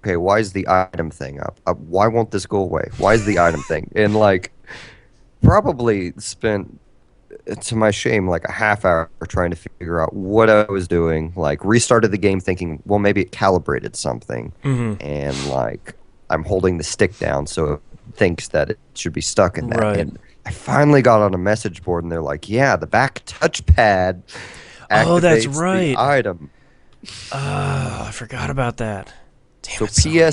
okay, why is the item thing up? Why won't this go away? Why is the item thing? And like, probably spent, to my shame, like a half hour trying to figure out what I was doing. Like, restarted the game thinking, well, maybe it calibrated something, Mm-hmm. and like I'm holding the stick down so it thinks that it should be stuck in that. Right. And I finally got on a message board, and they're like, yeah, the back touchpad Oh, that's activates the right. item. Oh, I forgot about that. Damn So it, Sony.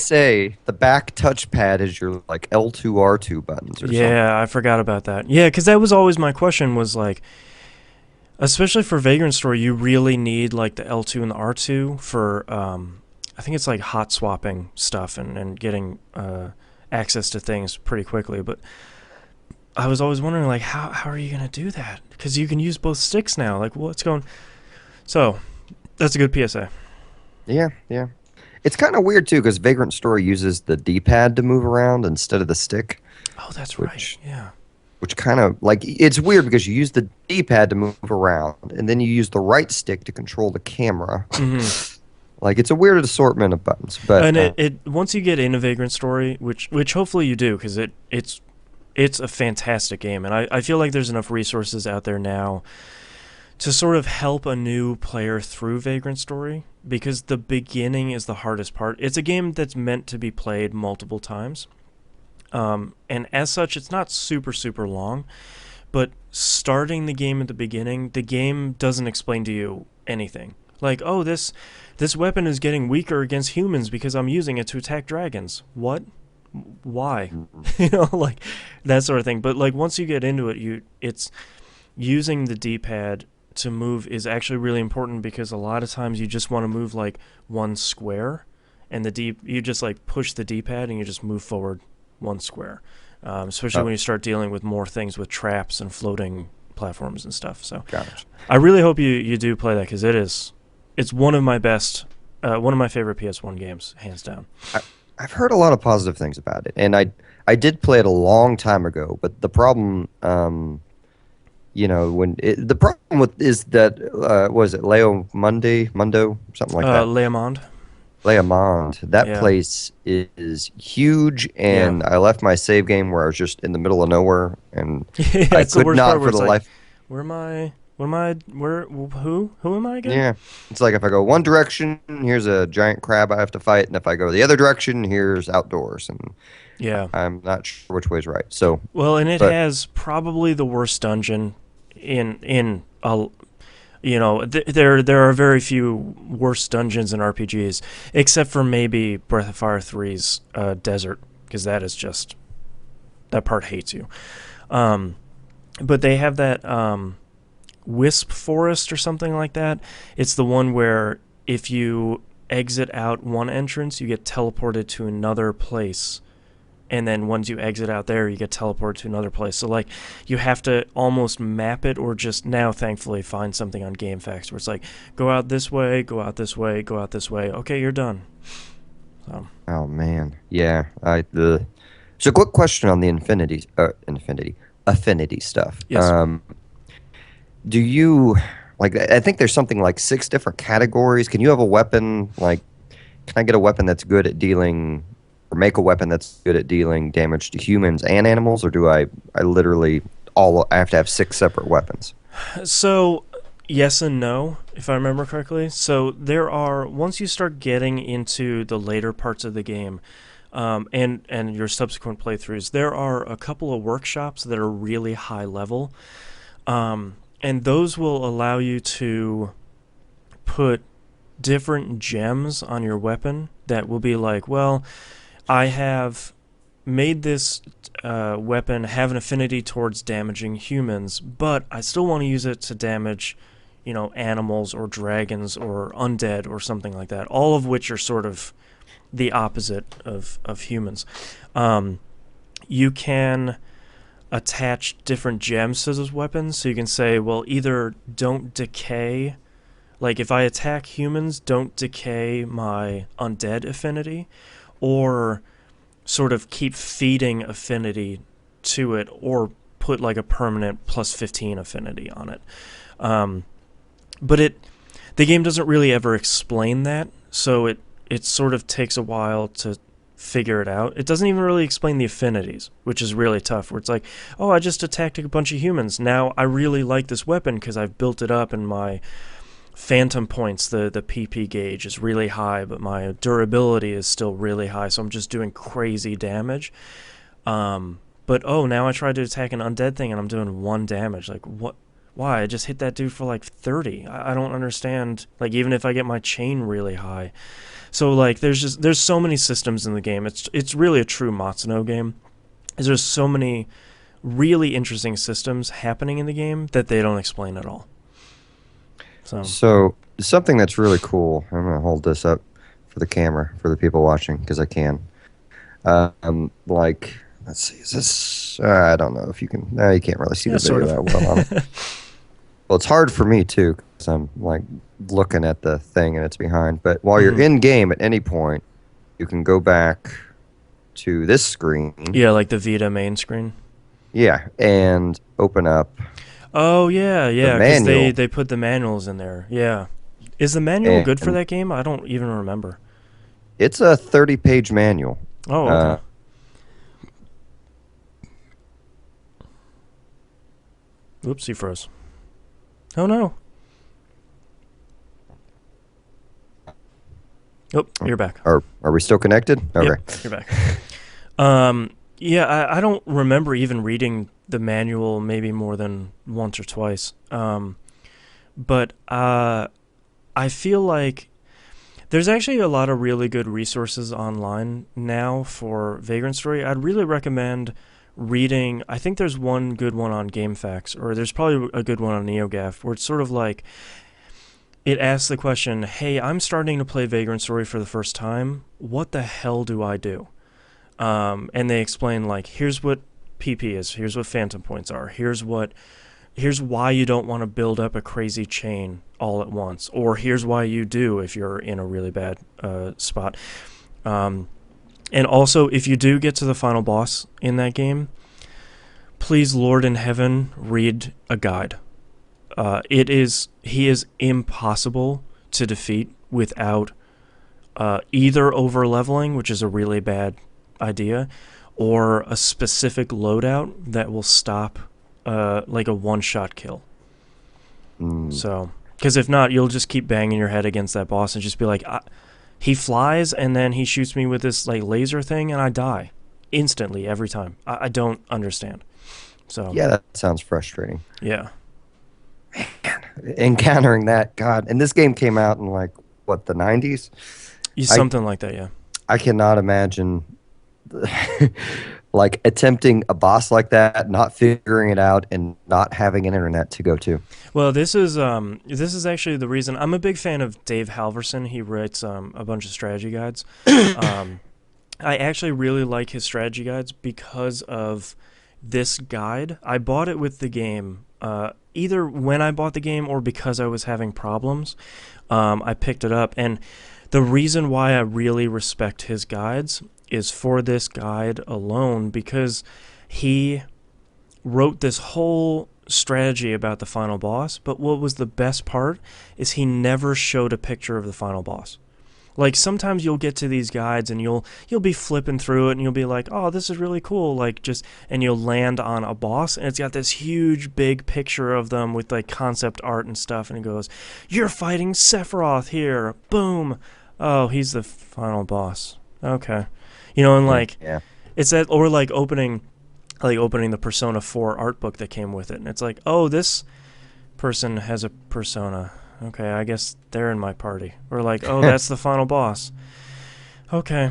PSA, the back touchpad is your like L2 R2 buttons or something. Yeah, I forgot about that. Yeah, because that was always my question was like, especially for Vagrant Story, you really need like the L2 and the R2 for, I think it's like hot swapping stuff and getting access to things pretty quickly. But I was always wondering like, how are you going to do that? Because you can use both sticks now. Like, what's going. So, that's a good PSA. Yeah, yeah. It's kind of weird too because Vagrant Story uses the D-pad to move around instead of the stick, Oh, that's right. which Yeah. which kind of like it's weird because you use the D-pad to move around and then you use the right stick to control the camera. Mm-hmm. Like it's a weird assortment of buttons, but And it once you get into Vagrant Story, which hopefully you do, because it's a fantastic game, and I feel like there's enough resources out there now to sort of help a new player through Vagrant Story, because the beginning is the hardest part. It's a game that's meant to be played multiple times, and as such, it's not super super long. But starting the game at the beginning, the game doesn't explain to you anything. Like, oh, this weapon is getting weaker against humans because I'm using it to attack dragons. What? Why? Like that sort of thing. But like once you get into it, it's using the D-pad to move is actually really important because a lot of times you just want to move like one square, and you just like push the D-pad and you just move forward one square. Especially oh, when you start dealing with more things with traps and floating platforms and stuff. So gosh. I really hope you do play that because it's one of my best, one of my favorite PS1 games, hands down. I've heard a lot of positive things about it, and I did play it a long time ago. But the problem, the problem with is that was it Mundo, something like that. Leomond. Leamond. That Yeah. place is huge, Yeah. and I left my save game where I was just in the middle of nowhere, and Yeah, I it's the could worst part not where for it's the like, life. where am I? What am I? Who am I again? Yeah, it's like if I go one direction, here's a giant crab I have to fight, and if I go the other direction, here's outdoors, and Yeah. I'm not sure which way's right. So, Well, and it but has probably the worst dungeon in a there are very few worse dungeons in RPGs, except for maybe Breath of Fire 3's desert, because that is just that part hates you. But they have that Wisp Forest or something like that. It's the one where if you exit out one entrance, you get teleported to another place, and then once you exit out there, you get teleported to another place. So like you have to almost map it, or just now thankfully find something on GameFAQs where it's like, go out this way, go out this way, go out this way. Okay, you're done. So. Oh man, yeah. So, quick question on the affinity stuff. Yes. Do you like? I think there's something like 6 different categories. Can you have a weapon like? Can I get a weapon that's good at dealing, or make a weapon that's good at dealing damage to humans and animals, or do I literally I have to have 6 separate weapons? So, yes and no, if I remember correctly. So there are, once you start getting into the later parts of the game, and your subsequent playthroughs, there are a couple of workshops that are really high level, and those will allow you to put different gems on your weapon that will be like, well, I have made this weapon have an affinity towards damaging humans, but I still want to use it to damage, animals or dragons or undead or something like that, all of which are sort of the opposite of humans. You can attach different gems to those weapons, so you can say, well, either don't decay, like if I attack humans, don't decay my undead affinity, or sort of keep feeding affinity to it, or put like a permanent plus 15 affinity on it. But the game doesn't really ever explain that, so it sort of takes a while to figure it out. It doesn't even really explain the affinities, which is really tough, where it's like, oh, I just attacked a bunch of humans. Now I really like this weapon because I've built it up, and my phantom points, the PP gauge is really high, but my durability is still really high, so I'm just doing crazy damage. But now I tried to attack an undead thing and I'm doing 1 damage. Like, what? Why? I just hit that dude for like 30. I don't understand. Like, even if I get my chain really high. So like there's so many systems in the game. It's really a true Matsuno game. There's so many really interesting systems happening in the game that they don't explain at all. So something that's really cool. I'm gonna hold this up for the camera for the people watching because I can. Like, let's see, is this? I don't know if you can. No, you can't really see the video that well on it. Well, it's hard for me too because I'm like looking at the thing and it's behind. But while you're in game at any point, you can go back to this screen. Yeah, like the Vita main screen. Yeah, and open up. Oh yeah, because they put the manuals in there. Yeah, is the manual good for that game? I don't even remember. It's a 30-page manual. Oh, okay. Oops, he froze. Oh no. Oh, you're back. Are we still connected? Okay. Yep, you're back. Yeah, I don't remember even reading the manual maybe more than once or twice. But I feel like there's actually a lot of really good resources online now for Vagrant Story. I'd really recommend reading. I think there's one good one on GameFAQs, or there's probably a good one on NeoGAF, where it's sort of like, it asks the question, hey, I'm starting to play Vagrant Story for the first time. What the hell do I do? And they explain, like, here's what PP is, here's what phantom points are, here's why you don't want to build up a crazy chain all at once, or here's why you do if you're in a really bad spot. And also, if you do get to the final boss in that game, please, Lord in heaven, read a guide. He is impossible to defeat without either over leveling, which is a really bad idea, or a specific loadout that will stop like a one-shot kill. So, because if not, you'll just keep banging your head against that boss and just be like, he flies and then he shoots me with this like laser thing and I die instantly every time. I don't understand. So yeah, that sounds frustrating. Yeah. Man, encountering that, God. And this game came out in like what, the 90s? Something like that, yeah. I cannot imagine like attempting a boss like that, not figuring it out, and not having an internet to go to. Well, this is actually the reason I'm a big fan of Dave Halverson. He writes a bunch of strategy guides. I actually really like his strategy guides because of this guide. I bought it with the game, either when I bought the game or because I was having problems. I picked it up, and the reason why I really respect his guides is for this guide alone, because he wrote this whole strategy about the final boss. But what was the best part is he never showed a picture of the final boss. Like sometimes you'll get to these guides and you'll be flipping through it and you'll be like, "Oh, this is really cool." Like just and you'll land on a boss and it's got this huge big picture of them with like concept art and stuff, and it goes, "You're fighting Sephiroth here." Boom. Oh, he's the final boss. Okay. And like Yeah. it's that, or like opening the Persona 4 art book that came with it, and it's like, "Oh, this person has a persona. Okay, I guess they're in my party." Or like, "Oh, that's the final boss." Okay,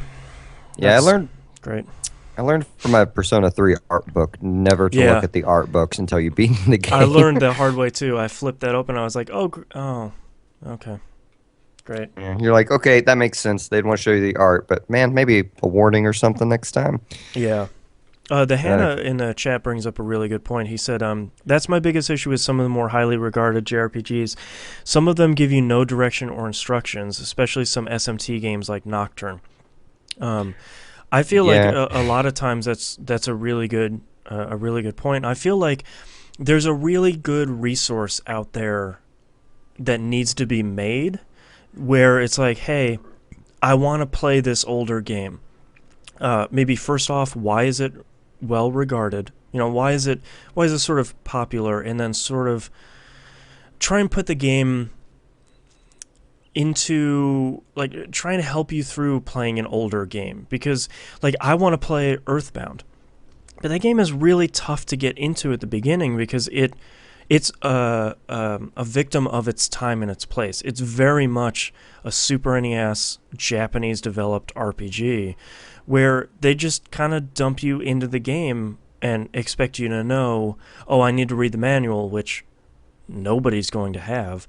Yeah, that's great. I learned from my Persona 3 art book never to look Yeah, at the art books until you beat the I game. learned the hard way too. I flipped that open. I was like, "Oh, okay, great." Yeah, you're like, okay, that makes sense. They'd want to show you the art, but man, maybe a warning or something next time. Yeah. The Uh, Hannah in the chat brings up a really good point. He said, "That's my biggest issue with some of the more highly regarded JRPGs. Some of them give you no direction or instructions, especially some SMT games like Nocturne." Um, I feel like yeah, a lot of times that's a really good point. I feel like there's a really good resource out there that needs to be made where it's like, hey, I want to play this older game. Maybe first off, why is it well regarded? Why is it sort of popular, and then sort of try and put the game into like trying to help you through playing an older game, because like I want to play Earthbound, but that game is really tough to get into at the beginning because it's a victim of its time and its place. It's very much a Super NES Japanese developed RPG where they just kind of dump you into the game and expect you to know, oh, I need to read the manual, which nobody's going to have,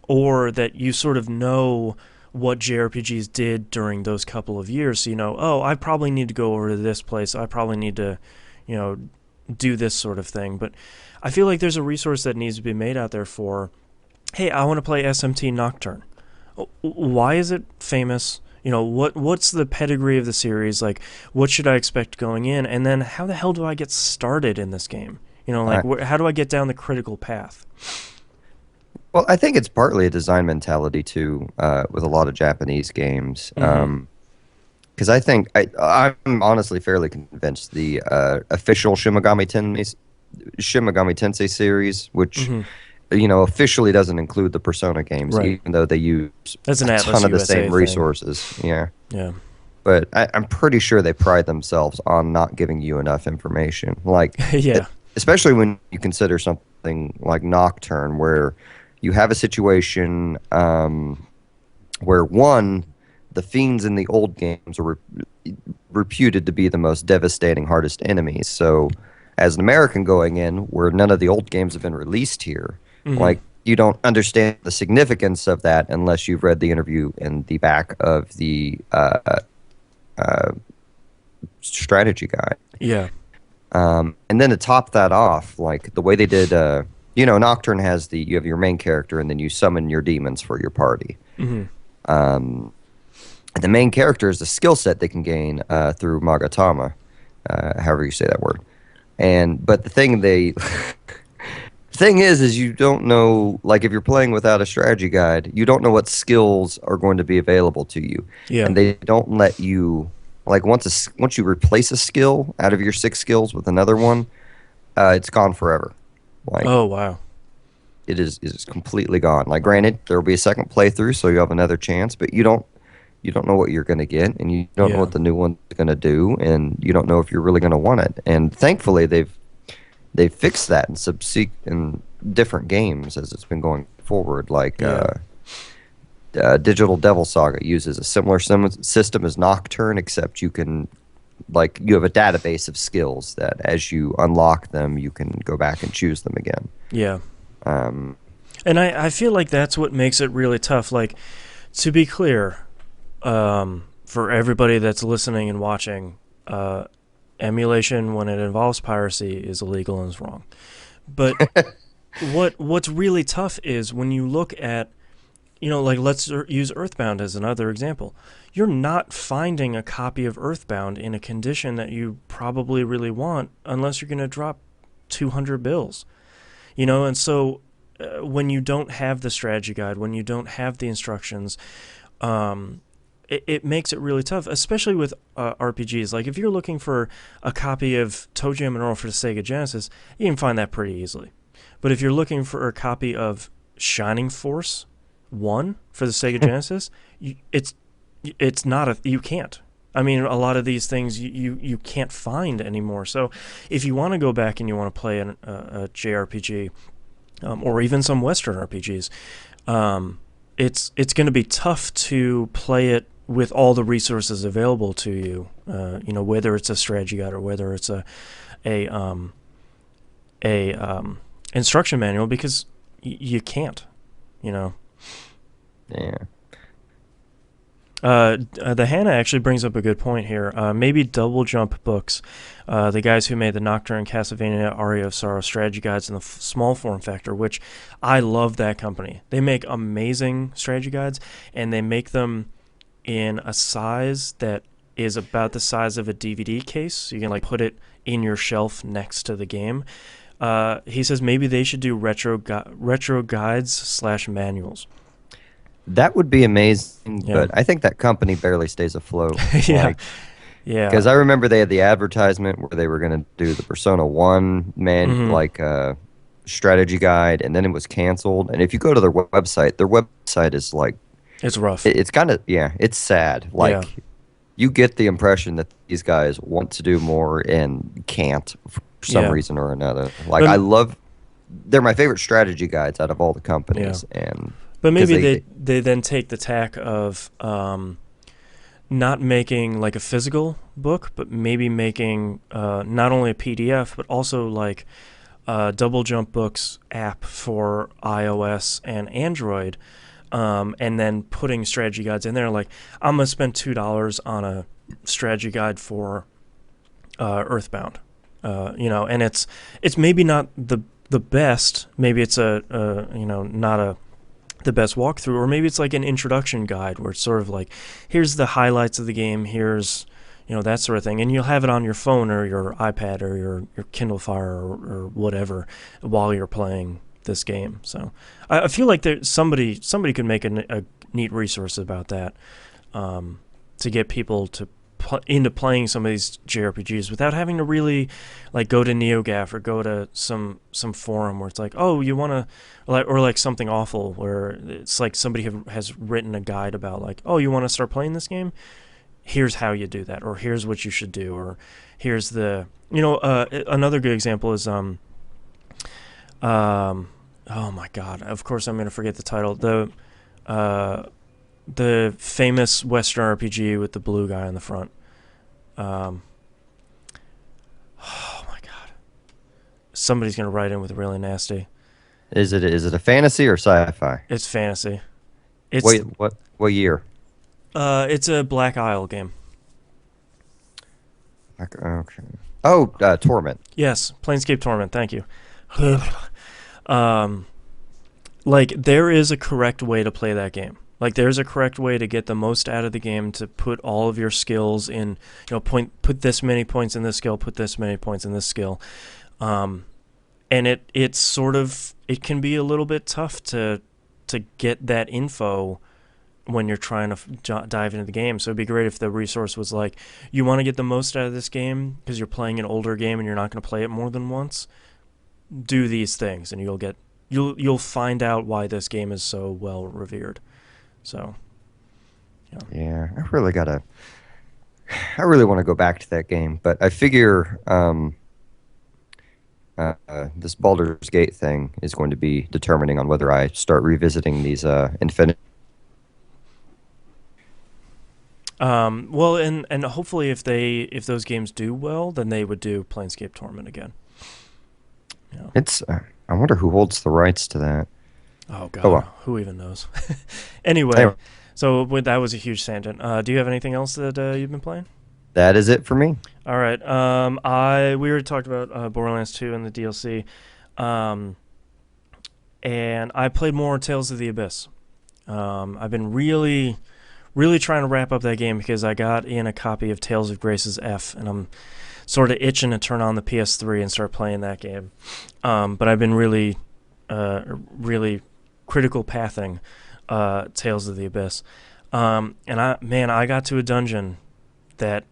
or that you sort of know what JRPGs did during those couple of years. So oh, I probably need to go over to this place. I probably need to, you know, do this sort of thing. But I feel like there's a resource that needs to be made out there for, hey, I want to play SMT Nocturne. Why is it famous? What's the pedigree of the series? Like, what should I expect going in? And then how the hell do I get started in this game? I, How do I get down the critical path? well, I think it's partly a design mentality too, with a lot of Japanese games. Mm-hmm. Because I'm honestly fairly convinced the official Shimogami Tensei series, which Mm-hmm. officially doesn't include the Persona games, Right. even though they use That's an a Atlas ton of the USA same thing. resources. Yeah, Yeah. but I'm pretty sure they pride themselves on not giving you enough information. Like, Yeah. especially when you consider something like Nocturne, where you have a situation where one, the fiends in the old games are reputed to be the most devastating, hardest enemies. So, as an American going in, where none of the old games have been released here, Mm-hmm. like you don't understand the significance of that unless you've read the interview in the back of the uh, strategy guide. Yeah. And then to top that off, like the way they did, Nocturne has you have your main character, and then you summon your demons for your party. Mm-hmm. Um, and the main character is the skill set they can gain through Magatama, however you say that word. But the thing is you don't know, like if you're playing without a strategy guide, you don't know what skills are going to be available to you, Yeah. and they don't let you like once you replace a skill out of your 6 skills with another one, it's gone forever. Like Oh, wow. it is completely gone. Like granted, there will be a second playthrough, so you have another chance, but you don't know what you're going to get, and you don't know Yeah. what the new one's going to do, and you don't know if you're really going to want it. And thankfully, they've fixed that in different games as it's been going forward. Like Yeah. Digital Devil Saga uses a similar system as Nocturne, except you have a database of skills that as you unlock them, you can go back and choose them again. Yeah. Um, And I feel like that's what makes it really tough. Like, to be clear, for everybody that's listening and watching, emulation when it involves piracy is illegal and is wrong. But what's really tough is when you look at, like let's use Earthbound as another example. You're not finding a copy of Earthbound in a condition that you probably really want unless you're going to drop 200 bills. And so when you don't have the strategy guide, when you don't have the instructions, it makes it really tough, especially with RPGs. Like if you're looking for a copy of ToeJam and Earl for the Sega Genesis, you can find that pretty easily. But if you're looking for a copy of Shining Force 1 for the Sega Genesis, it's not you can't. I mean, a lot of these things you can't find anymore. So if you want to go back and you want to play a JRPG, or even some Western RPGs, it's going to be tough to play it with all the resources available to you. Whether it's a strategy guide or whether it's a instruction manual, because you can't. Yeah. The Hannah actually brings up a good point here. Maybe Double Jump Books, the guys who made the Nocturne, Castlevania, Aria of Sorrow strategy guides in the small form factor, which I love that company. They make amazing strategy guides, and they make them in a size that is about the size of a DVD case, so you can like put it in your shelf next to the game. He says maybe they should do retro guides / manuals. That would be amazing, Yeah. but I think that company barely stays afloat. Yeah. Yeah. Because I remember they had the advertisement where they were going to do the Persona 1 Mm-hmm. strategy guide, and then it was canceled. And if you go to their website is like, It's rough. it's kind of, yeah, it's sad. Yeah. Like, you get the impression that these guys want to do more and can't for some Yeah. reason or another. Like, they're my favorite strategy guides out of all the Yeah. companies. And But because maybe they then take the tack of not making like a physical book, but maybe making not only a PDF, but also like Double Jump Books app for iOS and Android, and then putting strategy guides in there. Like I'm gonna spend $2 on a strategy guide for Earthbound, and it's maybe not the best. Maybe it's not the best walkthrough, or maybe it's like an introduction guide where it's sort of like, here's the highlights of the game, here's that sort of thing, and you'll have it on your phone or your iPad or your Kindle Fire or whatever while you're playing this game. So I feel like somebody could make a neat resource about that, to get people to into playing some of these JRPGs without having to really like go to NeoGAF or go to some forum where it's like, oh, you want to, or like something awful where it's like somebody has written a guide about like, oh, you want to start playing this game? Here's how you do that, or here's what you should do, or here's the another good example is oh my god, of course I'm gonna forget the title, the famous Western RPG with the blue guy on the front. Oh my god, somebody's gonna write in with really nasty. is it a fantasy or sci-fi? It's fantasy. It's Wait, what year? it's a Black Isle game. Okay. Oh, Torment. Yes, Planescape Torment. Thank you. um, like there is a correct way to play that game. Like there's a correct way to get the most out of the game, to put all of your skills in, put this many points in this skill, put this many points in this skill. And it's sort of, it can be a little bit tough to get that info when you're trying to dive into the game. So it'd be great if the resource was like, you want to get the most out of this game because you're playing an older game and you're not going to play it more than once. Do these things and you'll find out why this game is so well revered. So, Yeah, I really want to go back to that game, but I figure this Baldur's Gate thing is going to be determining on whether I start revisiting these Infinite. Well, and hopefully if those games do well, then they would do Planescape Torment again. Yeah. It's I wonder who holds the rights to that. Oh Oh God, well. who even knows? Anyway, Anyway. So that was a huge tangent. Do you have anything else that you've been playing? That is it for me. All right. We already talked about Borderlands 2 and the DLC. Um, and I played more Tales of the Abyss. I've been really trying to wrap up that game because I got in a copy of Tales of Grace's F, and I'm sort of itching to turn on the PS3 and start playing that game. But I've been really critical pathing Tales of the Abyss. And I got to a dungeon that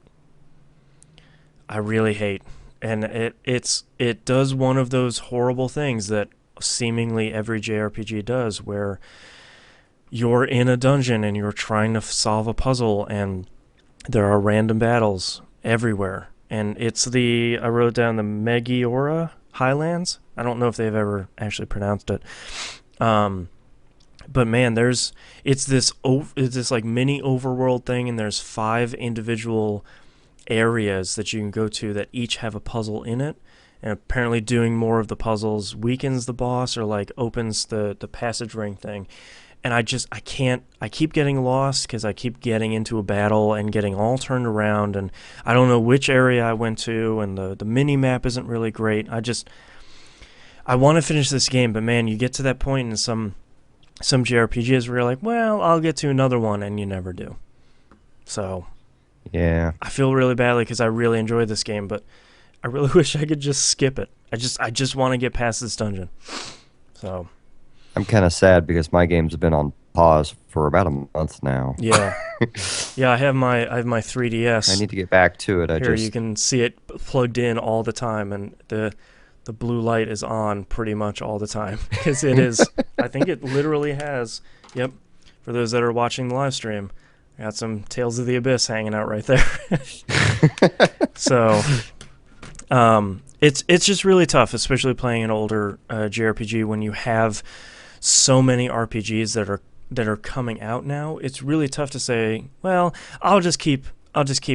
I really hate, and it does one of those horrible things that seemingly every JRPG does, where you're in a dungeon and you're trying to solve a puzzle, and there are random battles everywhere. And I wrote down the Megiora Highlands. I don't know if they've ever actually pronounced it. But man, it's this like mini overworld thing, and there's 5 individual areas that you can go to that each have a puzzle in it. And apparently doing more of the puzzles weakens the boss, or like opens the passage ring thing. And I keep getting lost because I keep getting into a battle and getting all turned around, and I don't know which area I went to, and the mini map isn't really great. I want to finish this game, but man, you get to that point in some JRPGs where you're like, well, I'll get to another one, and you never do. So Yeah. I feel really badly because I really enjoyed this game, but I really wish I could just skip it. I just want to get past this dungeon. So I'm kind of sad because my games have been on pause for about a month now. yeah, yeah. I have my I 3DS need to get back to it. here. You can see it plugged in all the time, and the blue light is on pretty much all the time because it is. I think it literally has. Yep. For those that are watching the live stream, I got some Tales of the Abyss hanging out right there. So, it's just really tough, especially playing an older JRPG when you have so many RPGs that are coming out now. It's really tough to say, well, I'll just keep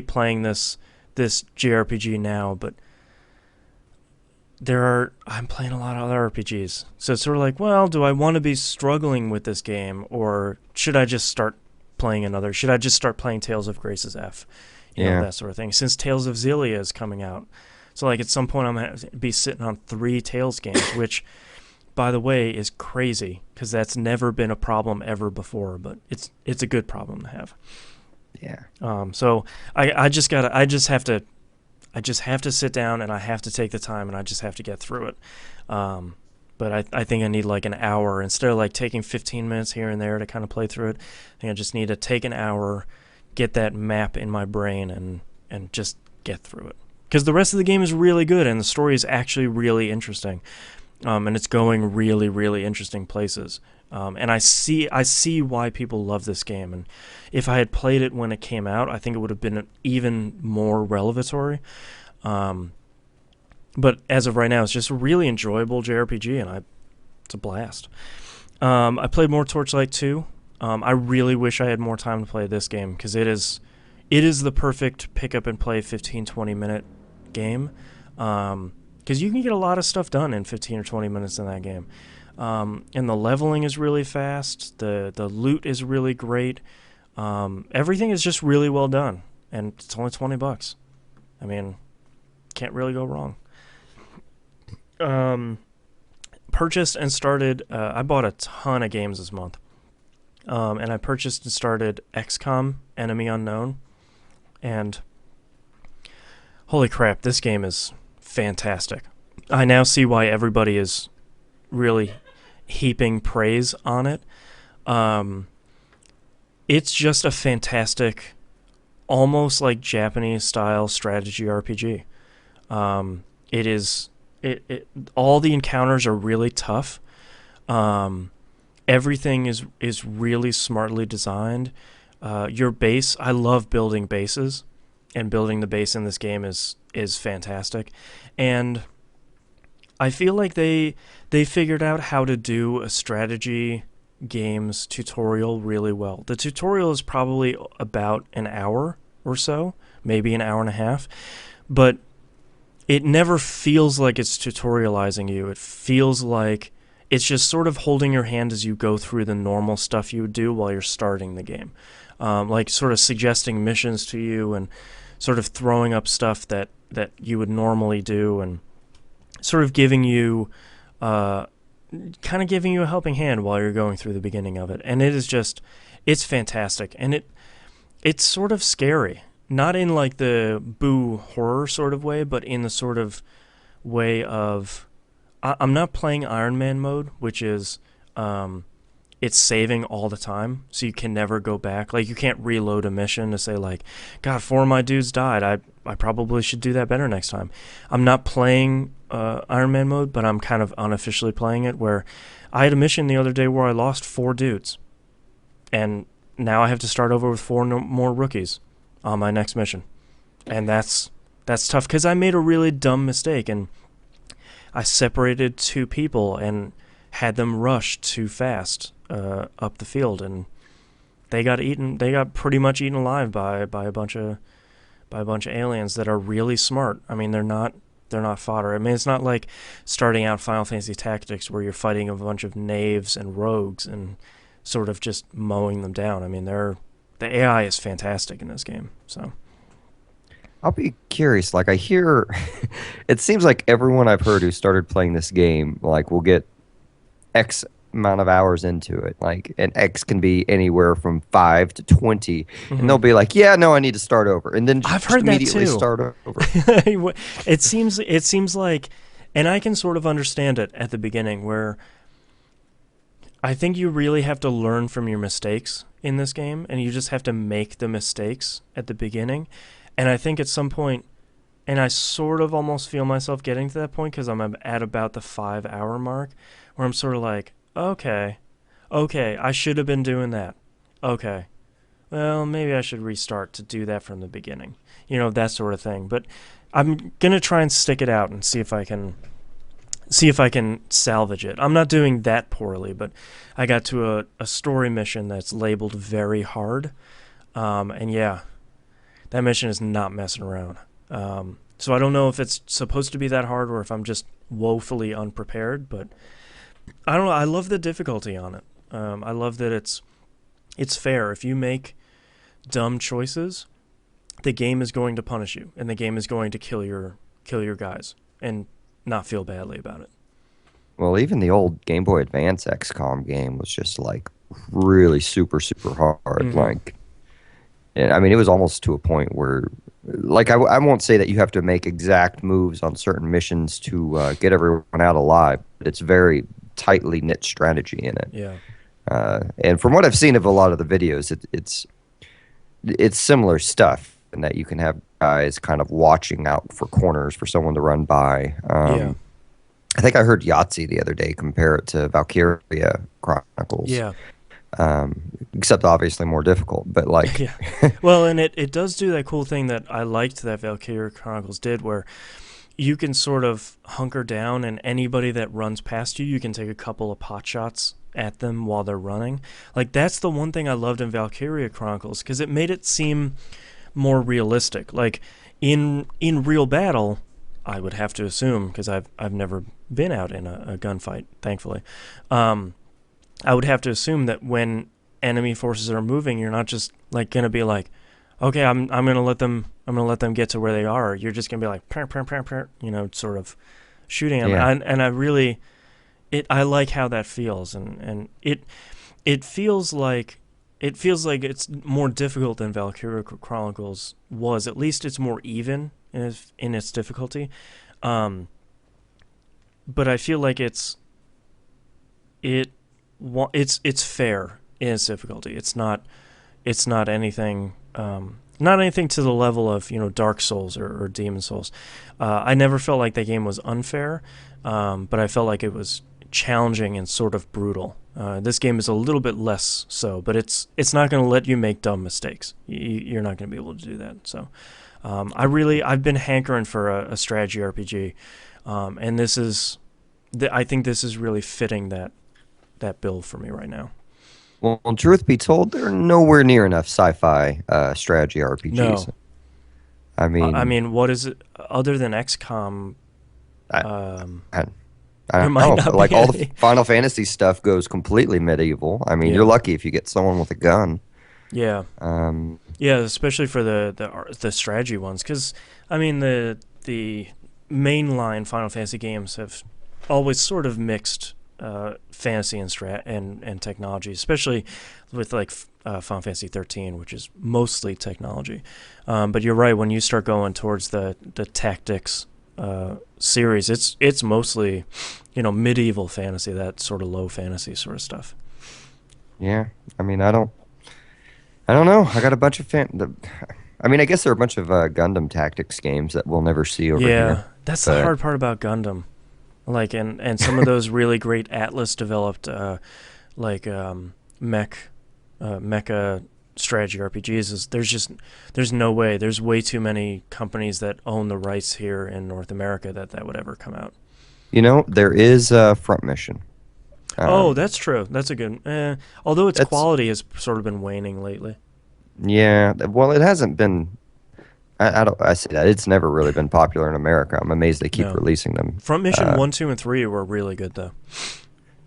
playing this JRPG now, but I'm playing a lot of other RPGs. So it's sort of like, well, do I want to be struggling with this game, or should I just start playing Tales of Grace's F? You know, that sort of thing. Since Tales of Xillia is coming out. So like at some point I'm going to be sitting on 3 Tales games, which by the way is crazy because that's never been a problem ever before, but it's a good problem to have. Yeah. So I just have to sit down, and I have to take the time, and I just have to get through it. But I think I need like an hour instead of like taking 15 minutes here and there to kind of play through it. I think I just need to take an hour, get that map in my brain, and just get through it. Because the rest of the game is really good, and the story is actually really interesting, and it's going really, really interesting places. And I see why people love this game. And if I had played it when it came out, I think it would have been even more revelatory. But as of right now, it's just a really enjoyable JRPG, and it's a blast. I played more Torchlight 2. I really wish I had more time to play this game because it is the perfect pick up and play 15-20 minute game, because you can get a lot of stuff done in 15 or 20 minutes in that game. And the leveling is really fast. The loot is really great. Everything is just really well done, and it's only $20. I mean, can't really go wrong. Purchased and started. I bought a ton of games this month, and I purchased and started XCOM: Enemy Unknown, and holy crap, this game is fantastic. I now see why everybody is really heaping praise on it. It's just a fantastic, almost like Japanese style strategy RPG. It is. All the encounters are really tough. Everything is really smartly designed. Your base, I love building bases, and building the base in this game is fantastic. And I feel like they figured out how to do a strategy games tutorial really well. The tutorial is probably about an hour or so, maybe an hour and a half, but it never feels like it's tutorializing you. It feels like it's just sort of holding your hand as you go through the normal stuff you would do while you're starting the game, like sort of suggesting missions to you and sort of throwing up stuff that you would normally do, and sort of giving you kind of giving you a helping hand while you're going through the beginning of it. And it is just, it's fantastic. And it's sort of scary, not in like the boo horror sort of way, but in the sort of way of, I'm not playing Iron Man mode, which is it's saving all the time, so you can never go back. Like, you can't reload a mission to say like, God, 4 of my dudes died. I probably should do that better next time. I'm not playing Iron Man mode, but I'm kind of unofficially playing it, where I had a mission the other day where I lost 4 dudes, and now I have to start over with 4 more rookies on my next mission, and that's tough because I made a really dumb mistake, and I separated 2 people and had them rush too fast up the field, and they got eaten. They got pretty much eaten alive by a bunch of aliens that are really smart. I mean, they're not fodder. I mean, it's not like starting out Final Fantasy Tactics where you're fighting a bunch of knaves and rogues and sort of just mowing them down. I mean, the AI is fantastic in this game. So I'll be curious. Like I hear, it seems like everyone I've heard who started playing this game like will get X amount of hours into it. Like, and X can be anywhere from 5 to 20, and they'll be like, "Yeah, no, I need to start over," and then I've just heard that immediately too. start over. It seems like, and I can sort of understand it at the beginning, where I think you really have to learn from your mistakes in this game, and you just have to make the mistakes at the beginning. And I think at some point, and I sort of almost feel myself getting to that point because I'm at about the 5-hour mark, where I'm sort of like, okay, I should have been doing that. Okay, well, maybe I should restart to do that from the beginning. That sort of thing. But I'm gonna try and stick it out and see if I can salvage it. I'm not doing that poorly, but I got to a story mission that's labeled very hard, and yeah, that mission is not messing around. So I don't know if it's supposed to be that hard or if I'm just woefully unprepared, but I don't know. I love the difficulty on it. I love that it's fair. If you make dumb choices, the game is going to punish you, and the game is going to kill your guys, and not feel badly about it. Well, even the old Game Boy Advance XCOM game was just like really super super hard. Mm-hmm. Like, and I mean, it was almost to a point where, like, I won't say that you have to make exact moves on certain missions to get everyone out alive, but it's very tightly knit strategy in it. Yeah. And from what I've seen of a lot of the videos, it's similar stuff in that you can have guys kind of watching out for corners for someone to run by. Yeah. I think I heard Yahtzee the other day compare it to Valkyria Chronicles. Yeah. Except obviously more difficult, but like, Yeah. Well, and it does do that cool thing that I liked that Valkyria Chronicles did, where you can sort of hunker down, and anybody that runs past you, you can take a couple of pot shots at them while they're running. Like, that's the one thing I loved in Valkyria Chronicles, because it made it seem more realistic. Like, in real battle, I would have to assume, because I've never been out in a gunfight, thankfully. I would have to assume that when enemy forces are moving, you're not just like gonna be like, okay, I'm gonna let them get to where they are. You're just gonna be like, purr, purr, purr, purr, sort of shooting them. yeah. And I really, I like how that feels, and it feels like it's more difficult than Valkyria Chronicles was. At least it's more even in its difficulty. But I feel like it's fair in its difficulty. It's not anything to the level of Dark Souls or Demon Souls. I never felt like the game was unfair, but I felt like it was challenging and sort of brutal. This game is a little bit less so, but it's not going to let you make dumb mistakes. You're not going to be able to do that. So I've been hankering for a strategy RPG, and I think this is really fitting that bill for me right now. Well, truth be told, there are nowhere near enough sci-fi strategy RPGs. No, I I mean, mean, what is it other than XCOM? I, Um, I, I There don't might know. not Like be all the any. Final Fantasy stuff goes completely medieval. I mean, you're Yeah, lucky if you get someone with a gun. yeah, Um, yeah. Especially for the strategy ones, because I mean the mainline Final Fantasy games have always sort of mixed fantasy and and technology, especially with like Final Fantasy 13, which is mostly technology. But you're right, when you start going towards the tactics series, it's mostly medieval fantasy, that sort of low fantasy sort of stuff. yeah. I mean, I don't know. I got a bunch of I mean, I guess there are a bunch of Gundam Tactics games that we'll never see over here. Yeah, that's the But hard part about Gundam. Like and some of those really great Atlas developed like mecha strategy RPGs is there's no way, there's way too many companies that own the rights here in North America that would ever come out. there is a Front Mission. Oh, Um, that's true. That's a good. Although its that's quality has sort of been waning lately. Yeah. Well, it hasn't been. I don't. I say that it's never really been popular in America. I'm amazed they keep No, releasing them. Front Mission 1, 2, and 3 were really good though.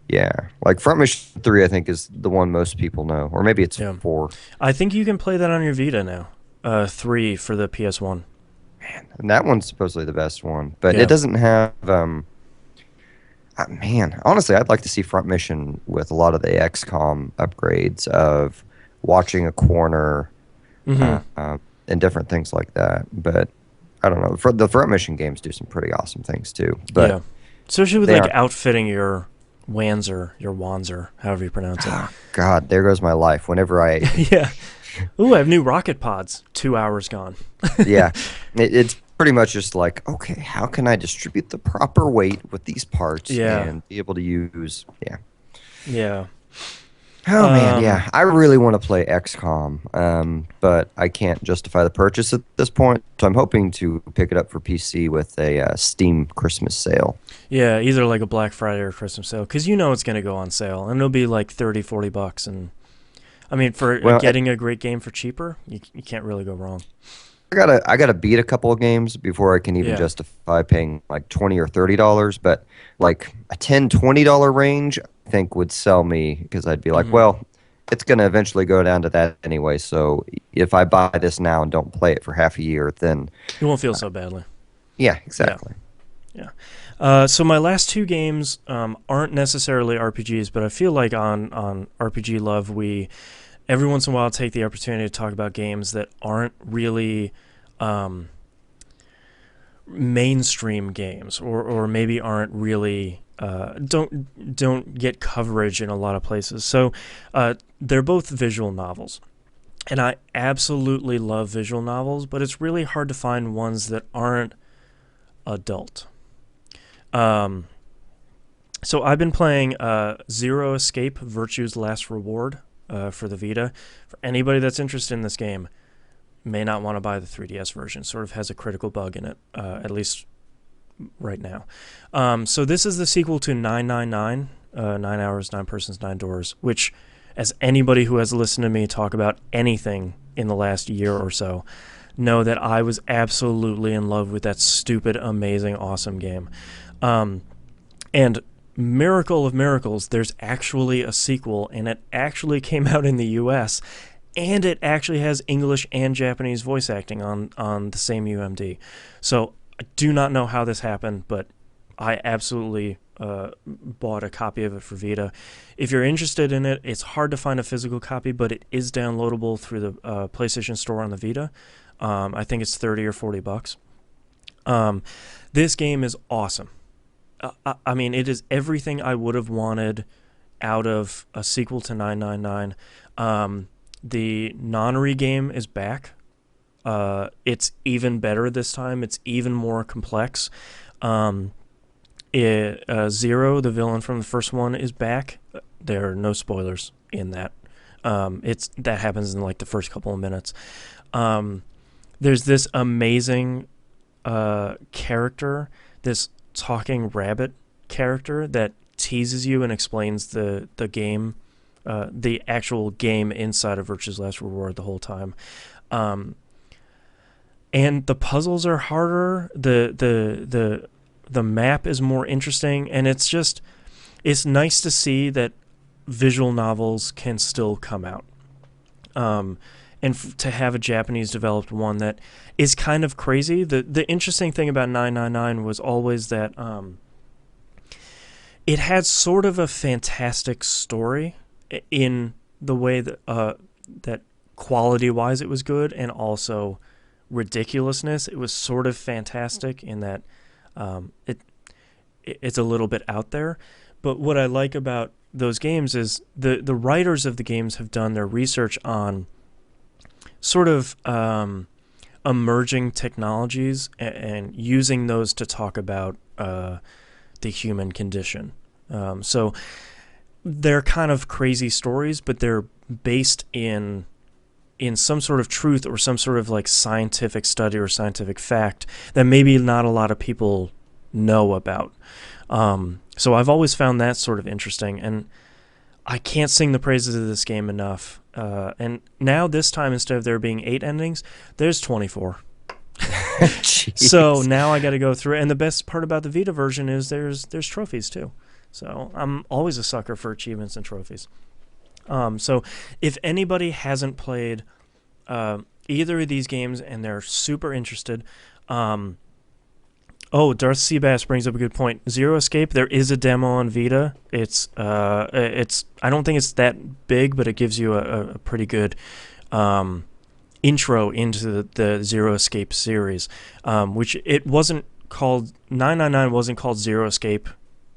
Yeah, like Front Mission 3, I think is the one most people know, or maybe it's Yeah, 4. I think you can play that on your Vita now. 3 for the PS1. And that one's supposedly the best one, but it Yeah. doesn't have. Man, honestly, I'd like to see Front Mission with a lot of the XCOM upgrades of watching a corner, Mm-hmm. and different things like that. But I don't know. For the Front Mission games do some pretty awesome things too. But Yeah. Especially with they like aren't. outfitting your Wanzer, however you pronounce it. Oh, God, there goes my life. Whenever I, Yeah. Ooh, I have new rocket pods. 2 hours gone. yeah, it's pretty much just like, okay, how can I distribute the proper weight with these parts Yeah. and be able to use, yeah. Yeah. Oh man, Um. yeah. I really want to play XCOM, but I can't justify the purchase at this point. So I'm hoping to pick it up for PC with a Steam Christmas sale. Yeah. Either like a Black Friday or Christmas sale, because it's gonna go on sale, and it'll be like 30, $40, and I mean for Well, getting a great game for cheaper, you can't really go wrong. I gotta beat a couple of games before I can even Yeah. justify paying like $20 or $30. But like a $10, $20 range, I think would sell me because I'd be like, Mm-hmm. well, it's gonna eventually go down to that anyway. So if I buy this now and don't play it for half a year, then You won't feel so badly. yeah, Yeah. exactly. Yeah. So my last two games aren't necessarily RPGs, but I feel like on RPG Love we every once in a while take the opportunity to talk about games that aren't really um, mainstream games, or maybe aren't really don't get coverage in a lot of places. So they're both visual novels. And I absolutely love visual novels, but it's really hard to find ones that aren't adult. Um, so I've been playing Zero Escape: Virtue's Last Reward for the Vita. For anybody that's interested in this game, may not want to buy the 3DS version. Sort of has a critical bug in it, at least right now. So this is the sequel to 999, 9 Hours, 9 Persons, 9 Doors, which, as anybody who has listened to me talk about anything in the last year or so, know that I was absolutely in love with that stupid, amazing, awesome game. And miracle of miracles, there's actually a sequel, and it actually came out in the US, and it actually has English and Japanese voice acting on the same UMD. So I do not know how this happened, but I absolutely bought a copy of it for Vita. If you're interested in it, it's hard to find a physical copy, but it is downloadable through the PlayStation Store on the Vita. I think it's 30 or $40. This game is awesome. I mean, it is everything I would have wanted out of a sequel to 999. The Nonary game is back. It's even better this time. It's even more complex. Zero, the villain from the first one, is back. There are no spoilers in that. That happens in like the first couple of minutes. There's this amazing character, this talking rabbit character that teases you and explains the game, the actual game inside of Virtue's Last Reward the whole time. And the puzzles are harder. the map is more interesting, and it's nice to see that visual novels can still come out. And to have a Japanese developed one that is kind of crazy. The interesting thing about 999 was always that it had sort of a fantastic story in the way that quality-wise it was good, and also ridiculousness. It was sort of fantastic in that it's a little bit out there. But what I like about those games is the writers of the games have done their research on sort of emerging technologies and using those to talk about the human condition. So they're kind of crazy stories, but they're based in some sort of truth or some sort of like scientific study or scientific fact that maybe not a lot of people know about. So I've always found that sort of interesting, and I can't sing the praises of this game enough. And now this time, instead of there being 8 endings, there's 24. So now I got to go through it. And the best part about the Vita version is there's trophies too. So I'm always a sucker for achievements and trophies. So if anybody hasn't played either of these games and they're super interested, Darth Seabass brings up a good point. Zero Escape, there is a demo on Vita. It's I don't think it's that big, but it gives you a pretty good intro into the Zero Escape series, which it wasn't called, 999 wasn't called Zero Escape,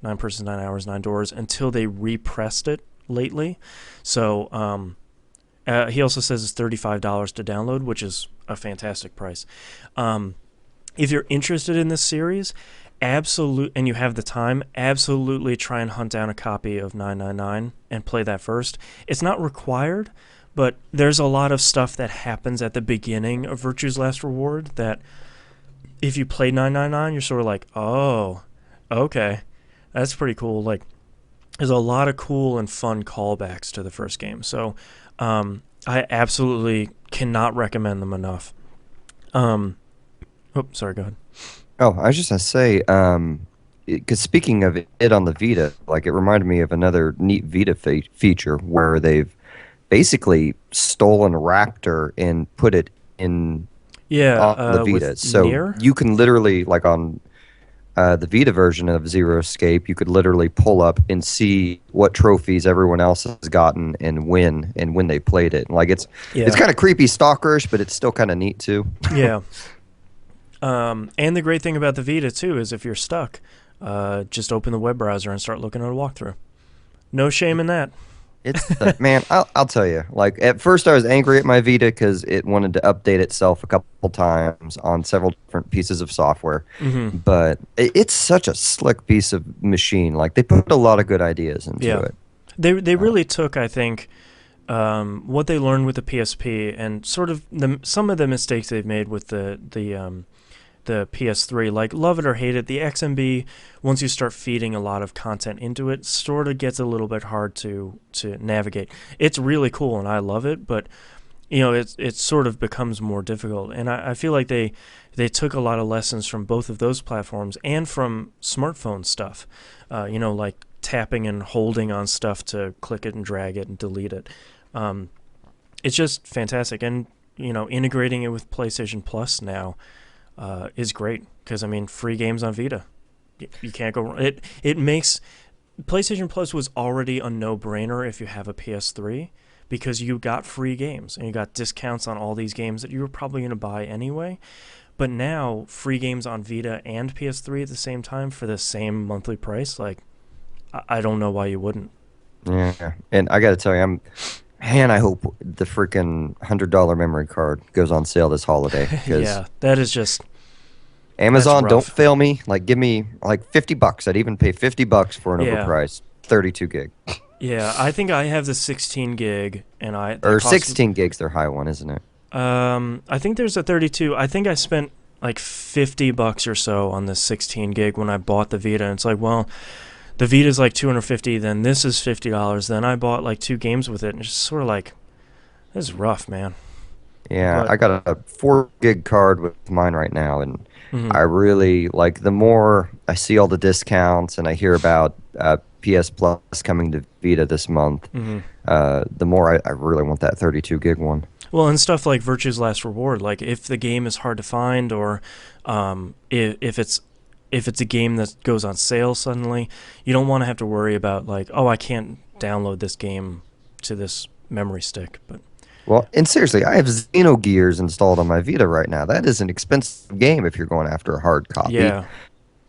9 Persons, 9 Hours, 9 Doors, until they repressed it lately. So he also says it's $35 to download, which is a fantastic price. If you're interested in this series, and you have the time, absolutely try and hunt down a copy of 999 and play that first. It's not required, but there's a lot of stuff that happens at the beginning of Virtue's Last Reward that if you play 999, you're sort of like, oh, okay, that's pretty cool. Like, there's a lot of cool and fun callbacks to the first game. So I absolutely cannot recommend them enough. Sorry, go ahead. Oh, I was just going to say, because speaking of it on the Vita, like, it reminded me of another neat Vita feature where they've basically stolen Raptor and put it in on the Vita. So Nier? you can literally, like on the Vita version of Zero Escape, you could literally pull up and see what trophies everyone else has gotten and when they played it. Like, it's kind of creepy stalkerish, but it's still kind of neat too. Yeah. And the great thing about the Vita, too, is if you're stuck, just open the web browser and start looking at a walkthrough. No shame in that. Man, I'll tell you. Like, at first I was angry at my Vita because it wanted to update itself a couple times on several different pieces of software. Mm-hmm. But it's such a slick piece of machine. Like, they put a lot of good ideas into it. They really took, I think, what they learned with the PSP and sort of some of the mistakes they've made with the PS3, like love it or hate it, the XMB, once you start feeding a lot of content into it, sort of gets a little bit hard to navigate. It's really cool and I love it, but it sort of becomes more difficult. And I feel like they took a lot of lessons from both of those platforms and from smartphone stuff, like tapping and holding on stuff to click it and drag it and delete it. It's just fantastic. And integrating it with PlayStation Plus now is great because free games on Vita, you can't go wrong. It makes PlayStation Plus was already a no-brainer if you have a PS3 because you got free games and you got discounts on all these games that you were probably going to buy anyway. But now free games on Vita and PS3 at the same time for the same monthly price, like I don't know why you wouldn't. Yeah, and I got to tell you, I hope the freaking $100 memory card goes on sale this holiday. Yeah, that is just Amazon. Don't fail me. Like, give me like $50. I'd even pay $50 for an overpriced 32 gig. Yeah, I think I have the 16 gig, and 16 gigs. Their high one, isn't it? I think there's a 32. I think I spent like $50 or so on the 16 gig when I bought the Vita. And it's like, well, the Vita's like $250, then this is $50. Then I bought like 2 games with it, and it's just sort of like, this is rough, man. Yeah, But I got a 4 gig card with mine right now, and mhm, I really like the more I see all the discounts and I hear about PS Plus coming to Vita this month, mhm. the more I really want that 32 gig one. Well, and stuff like Virtue's Last Reward, like if the game is hard to find, or if it's a game that goes on sale suddenly, you don't want to have to worry about like, oh, I can't download this game to this memory stick. But Well, and seriously, I have Xenogears installed on my Vita right now. That is an expensive game if you're going after a hard copy. yeah,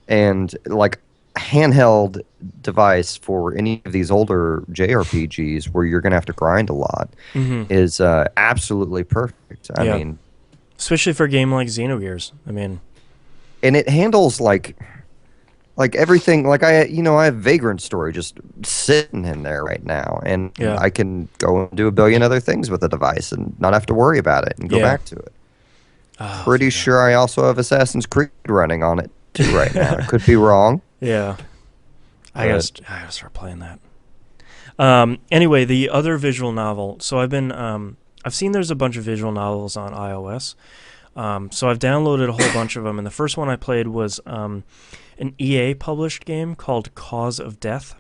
And like handheld device for any of these older JRPGs where you're going to have to grind a lot hmm, is absolutely perfect. I yeah, mean, especially for a game like Xenogears. I mean, and it handles like everything. Like I have Vagrant Story just sitting in there right now, and yeah, I can go and do a billion other things with the device and not have to worry about it and go yeah. back to it. Oh, Pretty Vita. sure I also have Assassin's Creed running on it too right now. I could be wrong, Yeah, but I gotta start playing that. Anyway, the other visual novel. So I've seen there's a bunch of visual novels on iOS. So I've downloaded a whole bunch of them, and the first one I played was an EA published game called Cause of Death.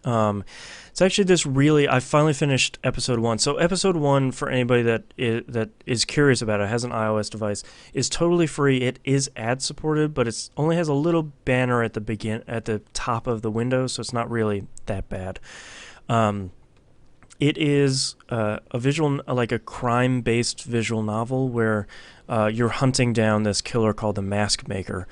Um, it's actually this really. I finally finished episode one. So episode one, for anybody that is curious about it, has an iOS device, is totally free. It is ad supported, but it's only has a little banner at the top of the window, so it's not really that bad. Um, it is a visual, like a crime-based visual novel where you're hunting down this killer called the Mask Maker.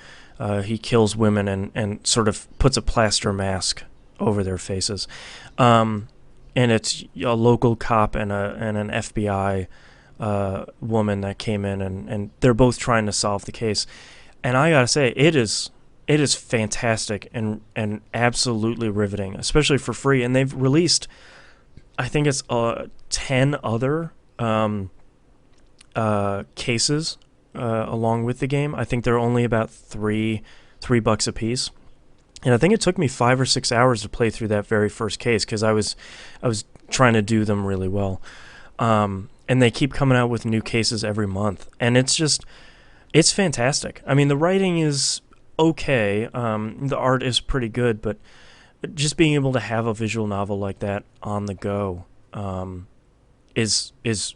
He kills women and sort of puts a plaster mask over their faces. Um, and it's a local cop and an FBI woman that came in, and they're both trying to solve the case. And I gotta say, it is fantastic and absolutely riveting, especially for free. And they've released, I think it's 10 other cases along with the game. I think they're only about $3 a piece, and I think it took me 5 or 6 hours to play through that very first case because I was trying to do them really well. And they keep coming out with new cases every month, and it's fantastic. I mean, the writing is okay, the art is pretty good, but just being able to have a visual novel like that on the go is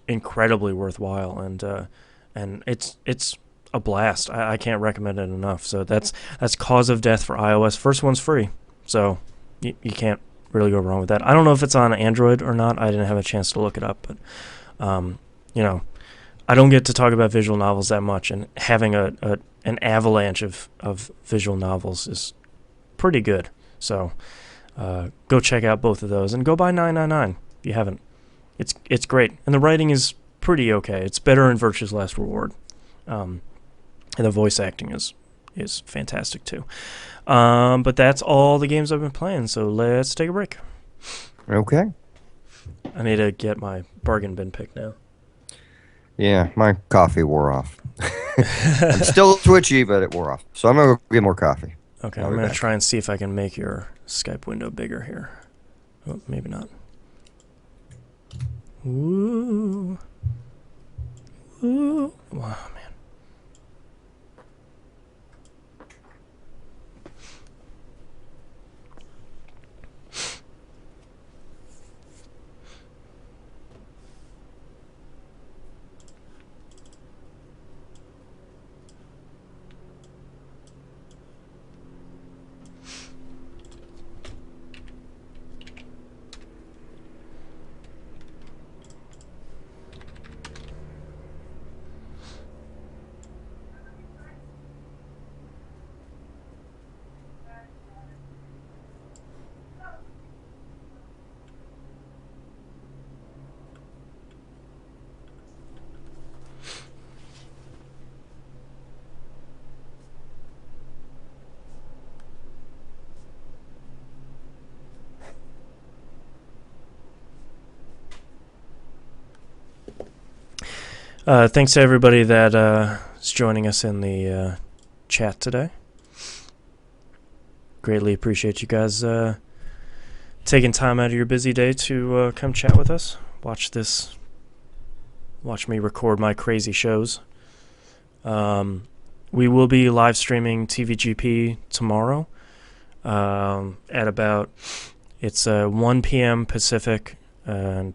incredibly worthwhile, and it's a blast. I can't recommend it enough. So that's Cause of Death for iOS. First one's free, so you can't really go wrong with that. I don't know if it's on Android or not. I didn't have a chance to look it up, but um, you know, I don't get to talk about visual novels that much, and having an avalanche of visual novels is pretty good. So go check out both of those, and go buy 999 if you haven't. It's great, and the writing is pretty okay. It's better in Virtue's Last Reward, and the voice acting is fantastic too. But that's all the games I've been playing. So let's take a break. okay. I need to get my bargain bin pick now. Yeah, my coffee wore off. I'm still twitchy, but it wore off. So I'm gonna go get more coffee. Okay, I'll I'm be gonna back. try and see if I can make your Skype window bigger here. Oh, maybe not. Ooh. Ooh. Wow, man. Thanks to everybody that is joining us in the chat today. Greatly appreciate you guys taking time out of your busy day to come chat with us. Watch this watch me record my crazy shows. We will be live streaming TVGP tomorrow at about, it's 1 p.m. Pacific and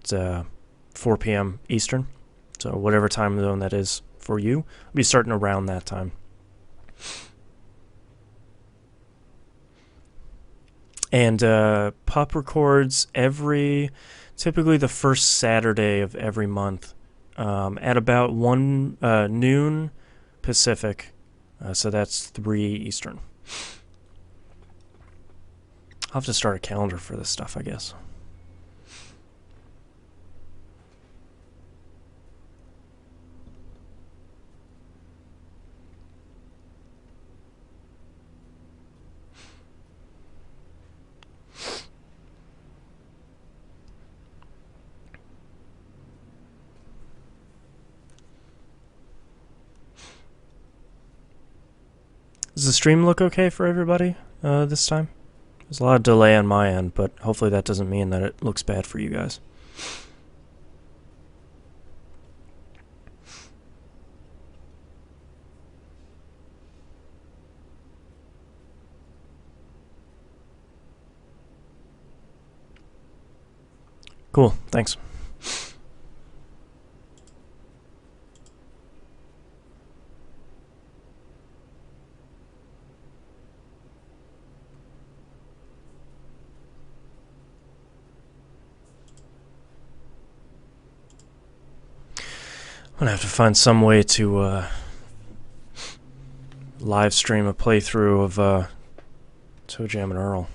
4 p.m. Eastern. So whatever time zone that is for you, we'll be starting around that time. And PUP records typically the first Saturday of every month at about 1 noon Pacific. So that's 3 Eastern. I'll have to start a calendar for this stuff, I guess. Does the stream look okay for everybody this time? There's a lot of delay on my end, but hopefully that doesn't mean that it looks bad for you guys. Cool, thanks. I'm gonna have to find some way to live stream a playthrough of Toe Jam and Earl.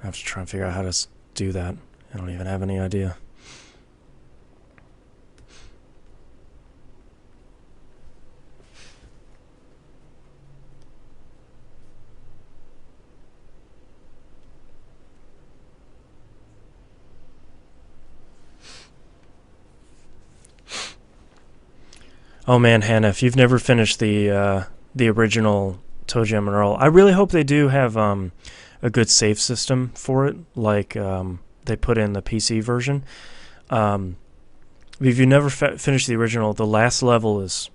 I have to try and figure out how to do that. I don't even have any idea. Oh man, Hannah, if you've never finished the original Toe Jam and Earl, I really hope they do have a good save system for it, like they put in the PC version. If you never finished the original, the last level is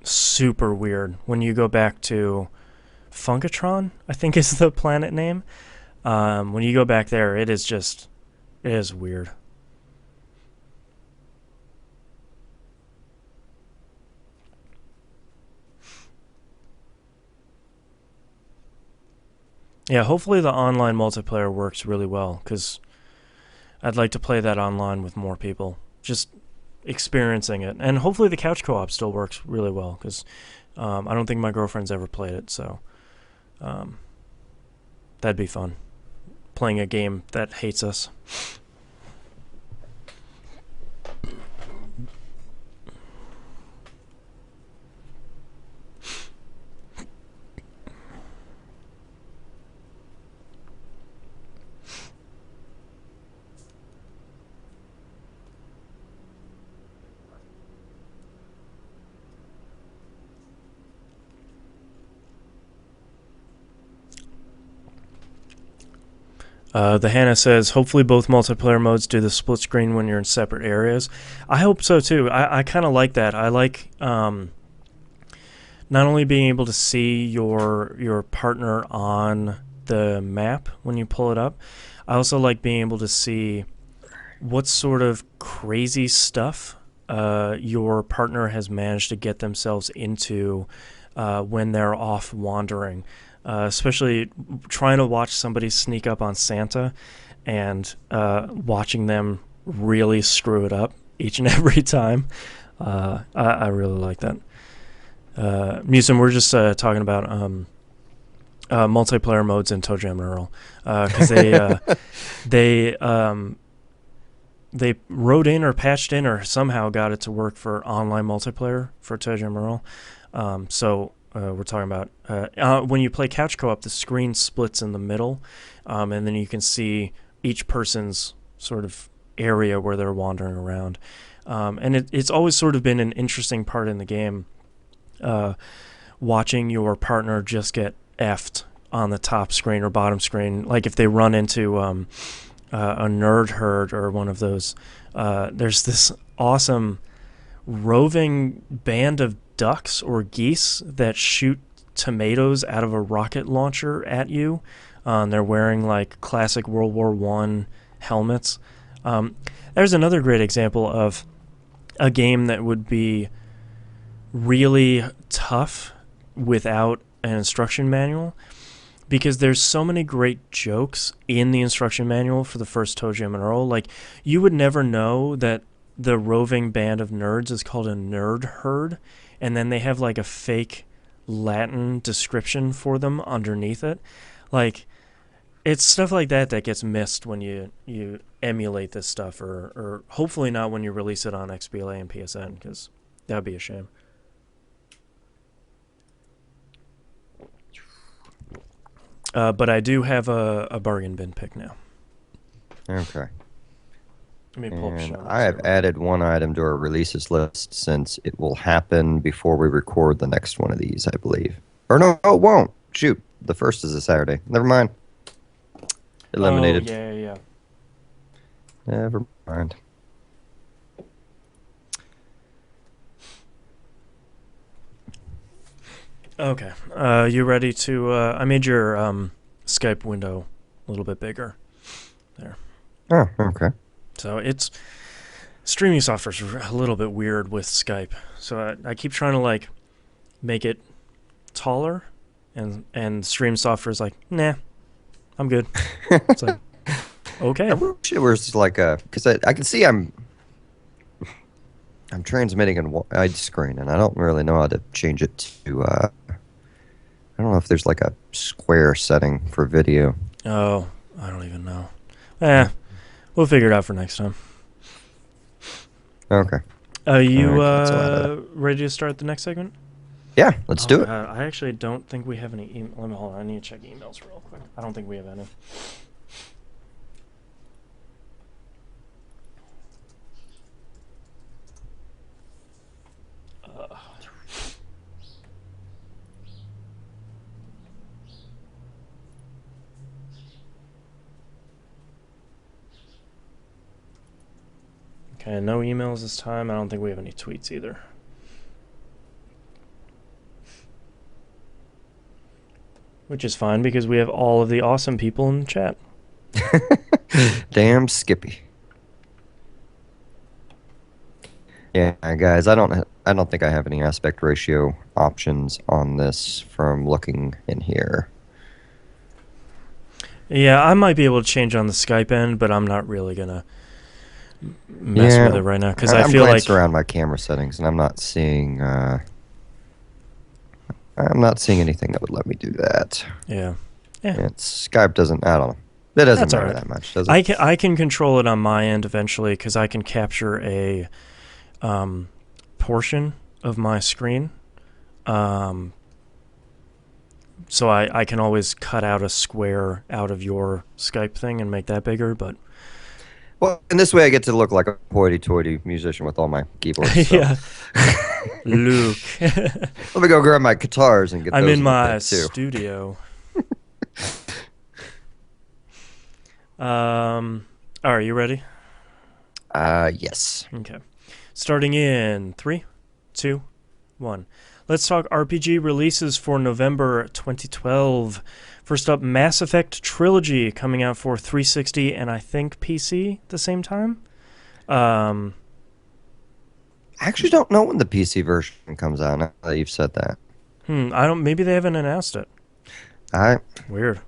super weird. When you go back to Funkatron, I think is the planet name. When you go back there, it is weird. Yeah, hopefully the online multiplayer works really well, because I'd like to play that online with more people, just experiencing it. And hopefully the couch co-op still works really well, because I don't think my girlfriend's ever played it, so that'd be fun, playing a game that hates us. The Hannah says, hopefully both multiplayer modes do the split screen when you're in separate areas. I hope so too. I kind of like that. I like not only being able to see your partner on the map when you pull it up, I also like being able to see what sort of crazy stuff your partner has managed to get themselves into when they're off wandering. Especially trying to watch somebody sneak up on Santa and watching them really screw it up each and every time. I really like that. Musin, we're just talking about multiplayer modes in Toe Jam and Earl, because they wrote in or patched in or somehow got it to work for online multiplayer for Toe Jam and Earl. So we're talking about when you play couch co-op, the screen splits in the middle, and then you can see each person's sort of area where they're wandering around. And it's always sort of been an interesting part in the game, watching your partner just get effed on the top screen or bottom screen. Like if they run into a nerd herd or one of those. There's this awesome roving band of ducks or geese that shoot tomatoes out of a rocket launcher at you. They're wearing like classic World War One helmets. There's another great example of a game that would be really tough without an instruction manual, because there's so many great jokes in the instruction manual for the first ToeJam and Earl. Like, you would never know that the roving band of nerds is called a nerd herd, and then they have like a fake Latin description for them underneath it. Like, it's stuff like that that gets missed when you emulate this stuff, or hopefully not when you release it on XBLA and PSN, because that would be a shame. But I do have a bargain bin pick now. Okay. Let me pull up And show I have notes. added one item to our releases list since it will happen before we record the next one of these, I believe. Or no, it won't. Shoot, the first is a Saturday. Never mind. Eliminated. Oh, yeah. Never mind. Okay. You ready to... I made your Skype window a little bit bigger. There. Oh, okay. So it's... Streaming software's a little bit weird with Skype. So I keep trying to, like, make it taller, and stream software is like, nah, I'm good. It's like, okay. I wish it was like a... Because I can see I'm transmitting in widescreen, and I don't really know how to change it to... I don't know if there's like a square setting for video. Oh, I don't even know. We'll figure it out for next time. Okay. Are you Alright, ready to start the next segment? Yeah, let's do it. I actually don't think we have any email. Let me hold on. I need to check emails real quick. I don't think we have any. Okay, no emails this time. I don't think we have any tweets either. Which is fine because we have all of the awesome people in the chat. Damn Skippy. Yeah, guys, I don't think I have any aspect ratio options on this from looking in here. Yeah, I might be able to change on the Skype end, but I'm not really gonna mess with it right now because I feel like I'm glanced around my camera settings and I'm not seeing anything that would let me do that. Yeah. Skype doesn't. I don't know. It doesn't That's matter all right. that much, does it? I can control it on my end eventually because I can capture a portion of my screen. So I can always cut out a square out of your Skype thing and make that bigger, but Well, in this way, I get to look like a hoity-toity musician with all my keyboards. So. yeah. Luke. Let me go grab my guitars and get I'm those in my too. studio. All right, you ready? Yes. Okay. Starting in 3, 2, 1. Let's talk RPG releases for November 2012. First up, Mass Effect Trilogy coming out for 360 and I think PC at the same time. I actually don't know when the PC version comes out. Now that you've said that, I don't. Maybe they haven't announced it. Weird.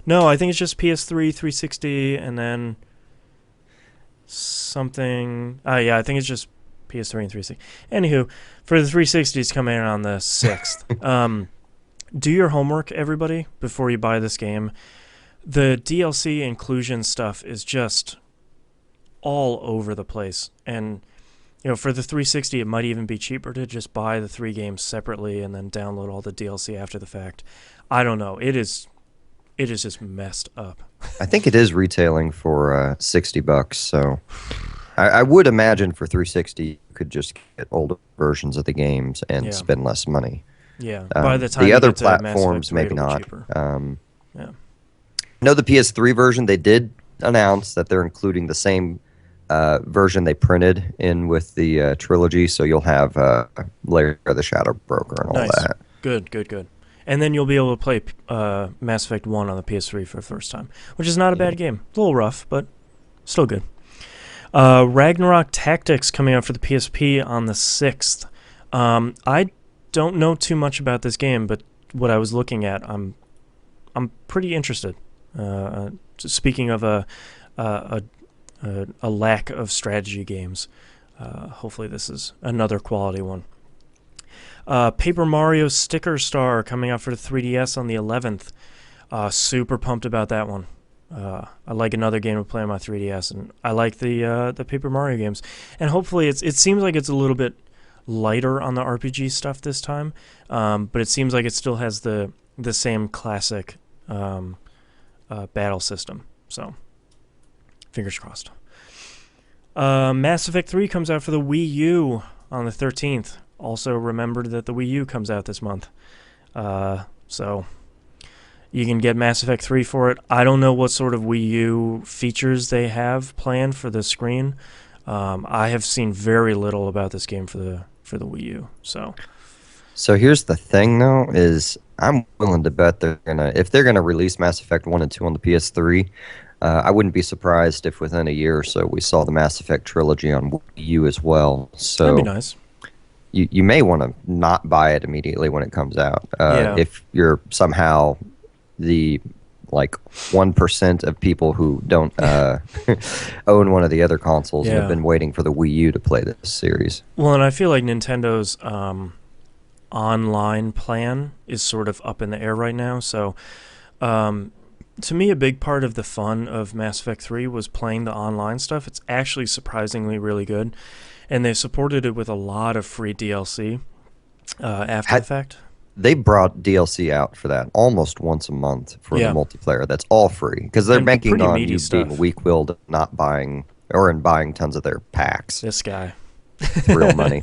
No, I think it's just PS3, 360, and then something. Yeah, I think it's just PS3 and 360. Anywho, for the 360, it's coming in on the 6th. Do your homework, everybody, before you buy this game. The DLC inclusion stuff is just all over the place. And, you know, for the 360, it might even be cheaper to just buy the 3 games separately and then download all the DLC after the fact. I don't know. It is just messed up. I think it is retailing for $60. So I would imagine for 360, you could just get older versions of the games and spend less money. Yeah, by the time the you other get to Mass Effect platforms 3, maybe it'll be not. cheaper. I know the PS3 version they did announced that they're including the same version they printed in with the trilogy, so you'll have Lair of the Shadow Broker and all Nice. that. Good, good, good. And then you'll be able to play Mass Effect 1 on the PS3 for the first time, which is not a bad game. A little rough, but still good. Ragnarok Tactics coming out for the PSP on the 6th. I don't know too much about this game, but what I was looking at, I'm pretty interested. Speaking of a lack of strategy games, hopefully this is another quality one. Paper Mario Sticker Star coming out for the 3DS on the 11th. Super pumped about that one. I like another game to play on my 3DS, and I like the Paper Mario games. And hopefully it seems like it's a little bit lighter on the RPG stuff this time, but it seems like it still has the same classic battle system. So, fingers crossed. Mass Effect 3 comes out for the Wii U on the 13th. Also remembered that the Wii U comes out this month. So you can get Mass Effect 3 for it. I don't know what sort of Wii U features they have planned for the screen. I have seen very little about this game for the Wii U. So here's the thing, though, is I'm willing to bet if they're gonna release Mass Effect 1 and 2 on the PS3, I wouldn't be surprised if within a year or so we saw the Mass Effect trilogy on Wii U as well. So that'd be nice. You may want to not buy it immediately when it comes out. If you're somehow the 1% of people who don't own one of the other consoles and have been waiting for the Wii U to play this series. Well, and I feel like Nintendo's online plan is sort of up in the air right now. So to me, a big part of the fun of Mass Effect 3 was playing the online stuff. It's actually surprisingly really good. And they supported it with a lot of free DLC after the fact. They brought DLC out for that almost once a month for the multiplayer. That's all free because they're banking on you being weak-willed, not buying and buying tons of their packs. This guy, real money.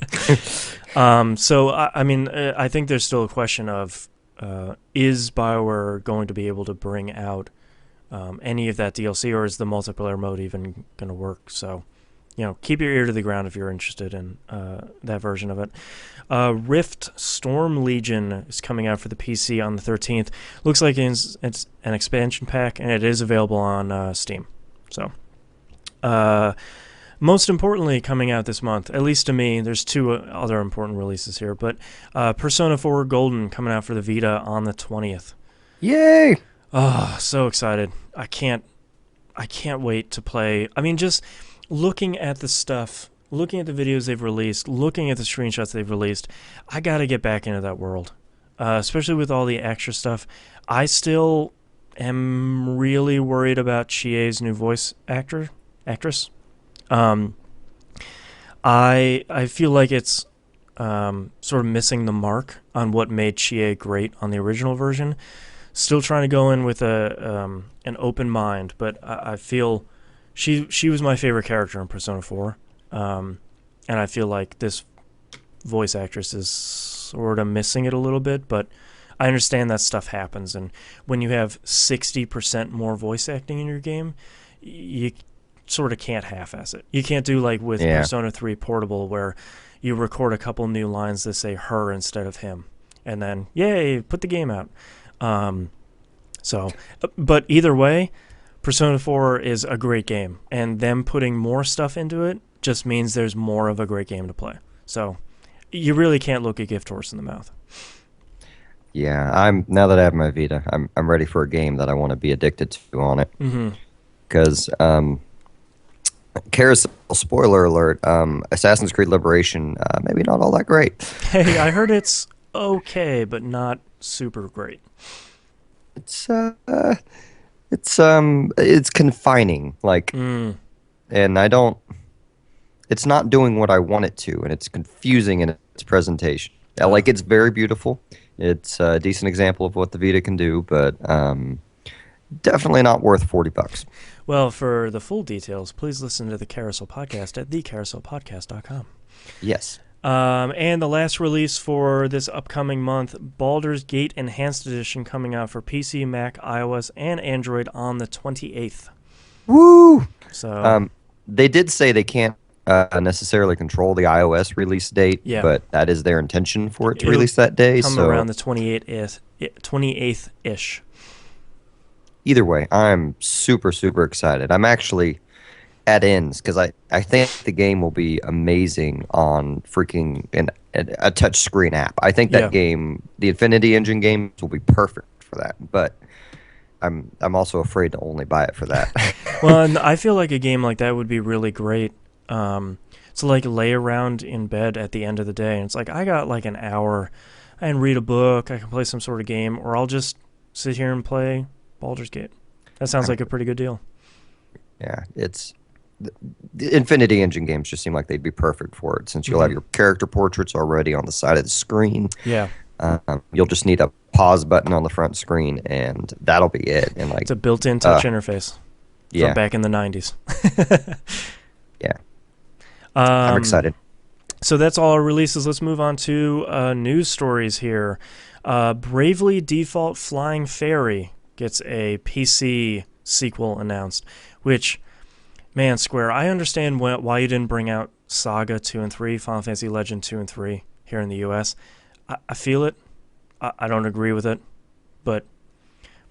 So I mean, I think there's still a question of is BioWare going to be able to bring out any of that DLC, or is the multiplayer mode even going to work? So, keep your ear to the ground if you're interested in that version of it. Rift Storm Legion is coming out for the PC on the 13th. Looks like it's an expansion pack, and it is available on Steam. So, most importantly, coming out this month, at least to me, there's two other important releases here, but Persona 4 Golden coming out for the Vita on the 20th. Yay! Oh, so excited. I can't wait to play. I mean, just looking at the stuff, looking at the videos they've released, looking at the screenshots they've released, I got to get back into that world, especially with all the extra stuff. I still am really worried about Chie's new voice actress. I feel like it's sort of missing the mark on what made Chie great on the original version. Still trying to go in with an open mind, but I feel she was my favorite character in Persona 4, and I feel like this voice actress is sort of missing it a little bit, but I understand that stuff happens, and when you have 60% more voice acting in your game, you sort of can't half-ass it. You can't do like with Persona 3 Portable, where you record a couple new lines that say her instead of him, and then, yay, put the game out. But either way, Persona 4 is a great game, and them putting more stuff into it just means there's more of a great game to play. So you really can't look a gift horse in the mouth. Yeah, now that I have my Vita, I'm ready for a game that I want to be addicted to on it. Because Carousel, spoiler alert, Assassin's Creed Liberation, maybe not all that great. Hey, I heard it's okay, but not super great. It's confining, and it's not doing what I want it to, and it's confusing in its presentation. It's very beautiful. It's a decent example of what the Vita can do, but definitely not worth $40. Well, for the full details, please listen to the Carousel Podcast at thecarouselpodcast.com. Yes. And the last release for this upcoming month, Baldur's Gate Enhanced Edition, coming out for PC, Mac, iOS, and Android on the 28th. Woo! So Um, they did say they can't necessarily control the iOS release date, yeah, but that is their intention for it to it'll release that day. come around So the 28th ish. either way, I'm super, super excited. I'm actually at ends because I think the game will be amazing on freaking a touch screen app. I think that Yeah. game, the Infinity Engine games, will be perfect for that. But I'm also afraid to only buy it for that. Well, and I feel like a game like that would be really great. To like lay around in bed at the end of the day, and it's like I got like an hour. I can read a book. I can play some sort of game, or I'll just sit here and play Baldur's Gate. That sounds I'm, like a pretty good deal. yeah, the Infinity Engine games just seem like they'd be perfect for it since you'll have Hmm. your character portraits already on the side of the screen. Yeah, You'll just need a pause button on the front screen, and that'll be it. And it's like, a built-in touch uh, interface from yeah, back in the '90s. yeah, I'm um, excited. so that's all our releases. Let's move on to news stories here. Bravely Default Flying Fairy gets a PC sequel announced, which, man, Square, I understand why you didn't bring out Saga 2 and 3, Final Fantasy Legend 2 and 3 here in the US. I feel it. I don't agree with it, but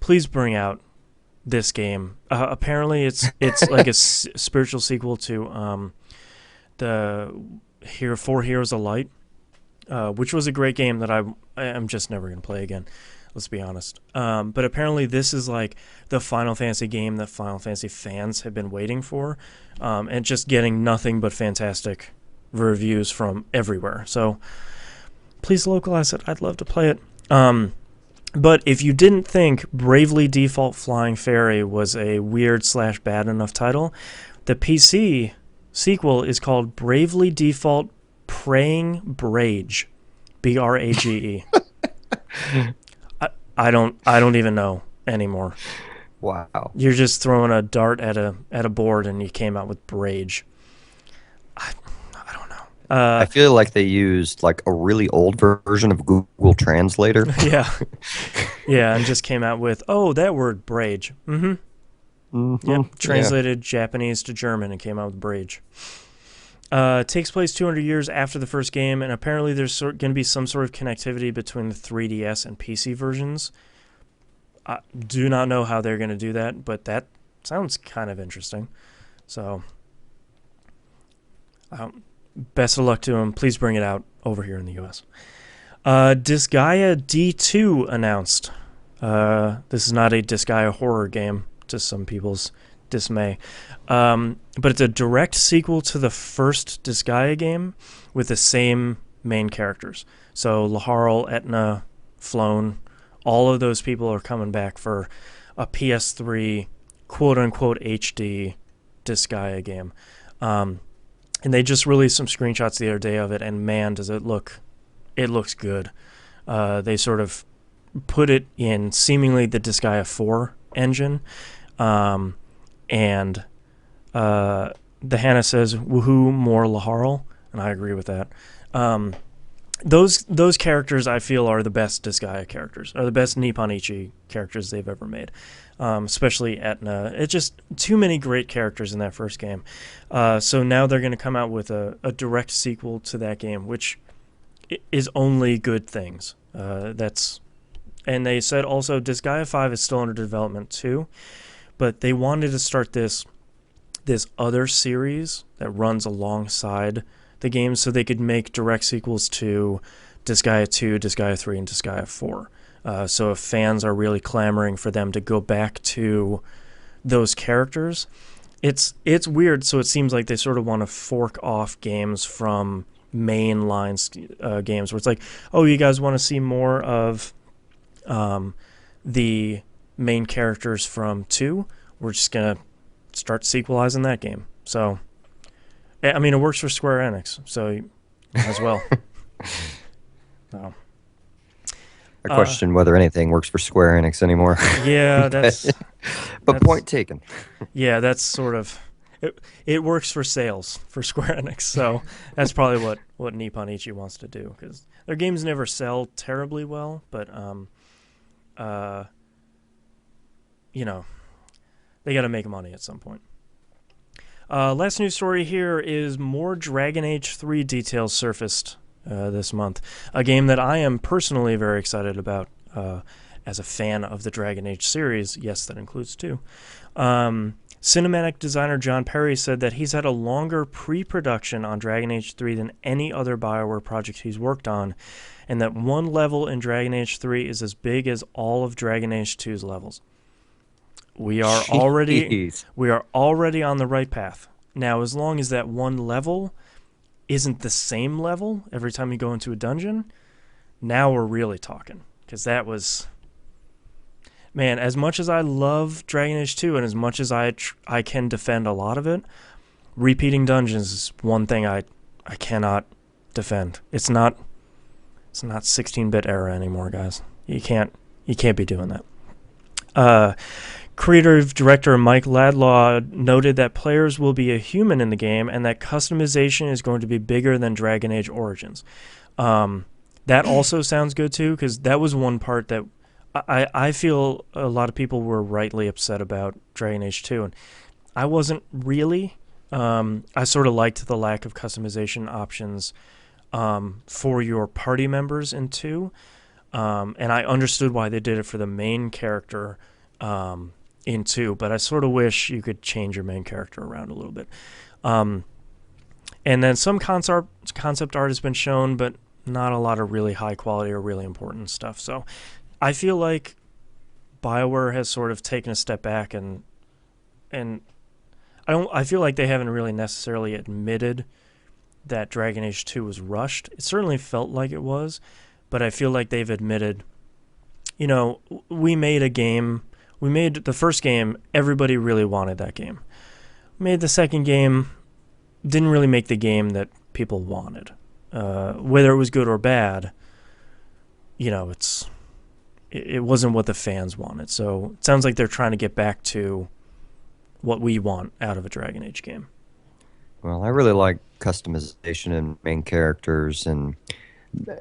please bring out this game. Apparently, it's like a spiritual sequel to the Hero 4 Heroes of Light, which was a great game that I'm just never going to play again. Let's be honest. But apparently, this is like the Final Fantasy game that Final Fantasy fans have been waiting for, and just getting nothing but fantastic reviews from everywhere. So please localize it. I'd love to play it. But if you didn't think Bravely Default Flying Fairy was a weird slash bad enough title, the PC sequel is called Bravely Default Praying Brage, Brage. I don't even know anymore. Wow. You're just throwing a dart at a board and you came out with Brage. I don't know. I feel like they used like a really old version of Google Translator. Yeah, yeah, and just came out with that word Brage. Mm-hmm. Yep, Yeah. translated Japanese to German and came out with Brage. Takes place 200 years after the first game, and apparently there's going to be some sort of connectivity between the 3DS and PC versions. I do not know how they're going to do that, but that sounds kind of interesting. So, best of luck to them. Please bring it out over here in the U.S. Disgaea D2 announced. This is not a Disgaea horror game, to some people's dismay. But it's a direct sequel to the first Disgaea game with the same main characters. So Laharl, Etna, Floan, all of those people are coming back for a PS3 quote-unquote HD Disgaea game. And they just released some screenshots the other day of it, and man, does it look... It looks good. They sort of put it in seemingly the Disgaea 4 engine. And the Hannah says, woohoo, more Laharl. And I agree with that. Those characters I feel are the best Disgaea characters, are the best Nippon Ichi characters they've ever made. Especially Etna. It's just too many great characters in that first game. So now they're going to come out with a direct sequel to that game, which is only good things. And they said also Disgaea 5 is still under development too, but they wanted to start this other series that runs alongside the game so they could make direct sequels to Disgaea 2, Disgaea 3, and Disgaea 4. So if fans are really clamoring for them to go back to those characters, it's weird. So it seems like they sort of want to fork off games from mainline games where it's like, oh, you guys want to see more of the main characters from 2? We're just going to start sequelizing that game. So, I mean, it works for Square Enix, so you might as well. So, I question whether anything works for Square Enix anymore. yeah, But that's point taken. yeah, that's sort of it works for sales for Square Enix. So that's probably what Nippon Ichi wants to do, because their games never sell terribly well, but you know, They got to make money at some point. Last news story here is more Dragon Age 3 details surfaced this month. A game that I am personally very excited about as a fan of the Dragon Age series. Yes, that includes 2. Cinematic designer John Perry said that he's had a longer pre-production on Dragon Age 3 than any other BioWare project he's worked on, and that one level in Dragon Age 3 is as big as all of Dragon Age 2's levels. We are already on the right path. Now, as long as that one level isn't the same level every time you go into a dungeon, now we're really talking. Because that was... Man, as much as I love Dragon Age 2 and as much as I can defend a lot of it, repeating dungeons is one thing I cannot defend. It's not 16-bit era anymore, guys. You can't be doing that. Creative director Mike Laidlaw noted that players will be a human in the game and that customization is going to be bigger than Dragon Age Origins. That also sounds good too, because that was one part that I feel a lot of people were rightly upset about Dragon Age 2, and I wasn't really. I sort of liked the lack of customization options for your party members in 2, and I understood why they did it for the main character in 2, but I sort of wish you could change your main character around a little bit. And then some concept art has been shown, but not a lot of really high quality or really important stuff. So I feel like BioWare has sort of taken a step back, and I feel like they haven't really necessarily admitted that Dragon Age 2 was rushed. It certainly felt like it was, but I feel like they've admitted, we made a game. We made the first game, everybody really wanted that game. Made the second game, didn't really make the game that people wanted. Whether it was good or bad, it wasn't what the fans wanted. So it sounds like they're trying to get back to what we want out of a Dragon Age game. Well, I really like customization and main characters and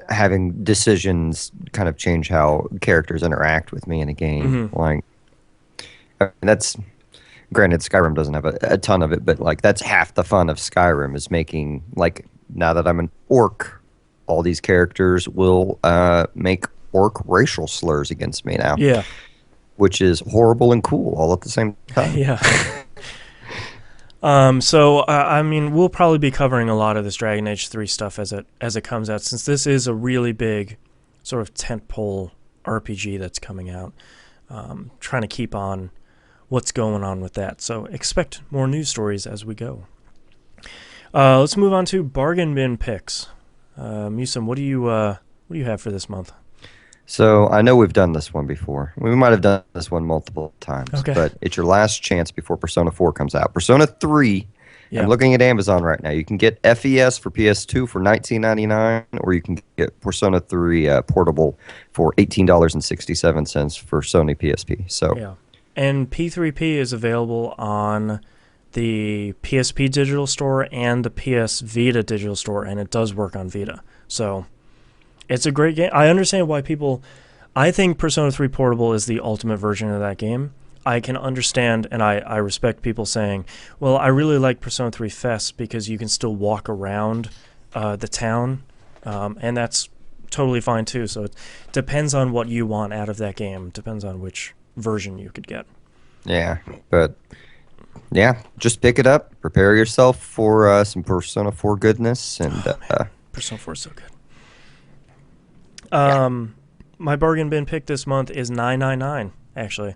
having decisions kind of change how characters interact with me in a game. And that's, granted, Skyrim doesn't have a ton of it, but that's half the fun of Skyrim is making, now that I'm an orc, all these characters will make orc racial slurs against me now. Yeah. Which is horrible and cool all at the same time. Yeah. We'll probably be covering a lot of this Dragon Age 3 stuff as it comes out, since this is a really big sort of tentpole RPG that's coming out. Trying to keep on what's going on with that. So expect more news stories as we go. Let's move on to bargain bin picks. Musim, what do you have for this month? So I know we've done this one before. We might have done this one multiple times, but it's your last chance before Persona 4 comes out. Persona 3, I'm looking at Amazon right now. You can get FES for PS2 for $19.99, or you can get Persona 3 Portable for $18.67 for Sony PSP. So, and P3P is available on the PSP digital store and the PS Vita digital store, and it does work on Vita. So it's a great game. I understand why I think Persona 3 Portable is the ultimate version of that game. I can understand, and I respect people saying, well, I really like Persona 3 Fest because you can still walk around the town, and that's totally fine too. So it depends on what you want out of that game. Depends on which version you could get. Yeah, but just pick it up. Prepare yourself for some Persona 4 goodness, and Persona 4 is so good. My bargain bin pick this month is $9.99. Actually,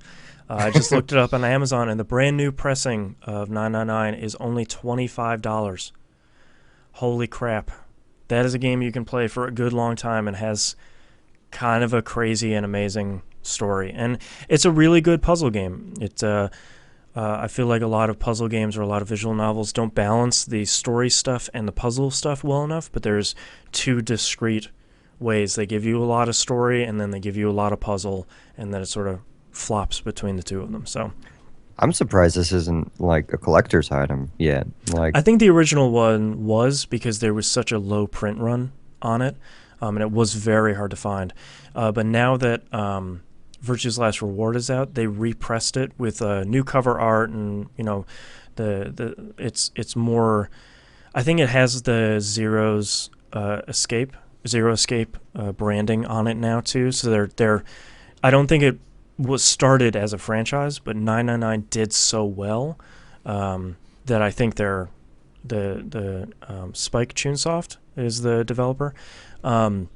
I just looked it up on Amazon, and the brand new pressing of $9.99 is only $25. Holy crap! That is a game you can play for a good long time and has kind of a crazy and amazing story, and it's a really good puzzle game. I feel like a lot of puzzle games or a lot of visual novels don't balance the story stuff and the puzzle stuff well enough, but there's two discrete ways. They give you a lot of story, and then they give you a lot of puzzle, and then it sort of flops between the two of them. So I'm surprised this isn't like a collector's item yet. I think the original one was, because there was such a low print run on it, and it was very hard to find. But now that Virtue's Last Reward is out, they repressed it with new cover art, and it's more. I think it has the Zero Escape branding on it now too. So they're. I don't think it was started as a franchise, but 999 did so well that I think they're the Spike Chunsoft is the developer. I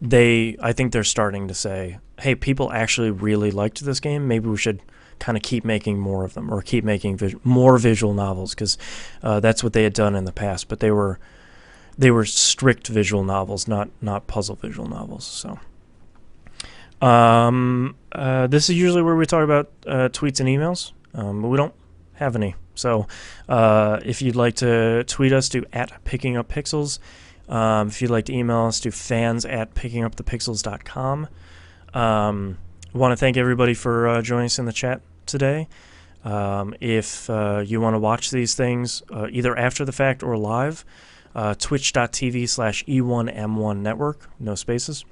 think they're starting to say, hey, people actually really liked this game. Maybe we should kind of keep making more of them, or keep making more visual novels, because that's what they had done in the past. But they were strict visual novels, not puzzle visual novels. So this is usually where we talk about tweets and emails, but we don't have any. So if you'd like to tweet us, do @PickingUpPixels. If you'd like to email us, do fans@pickingupthepixels.com. Want to thank everybody for joining us in the chat today. If you want to watch these things either after the fact or live, twitch.tv/E1M1 Network, no spaces.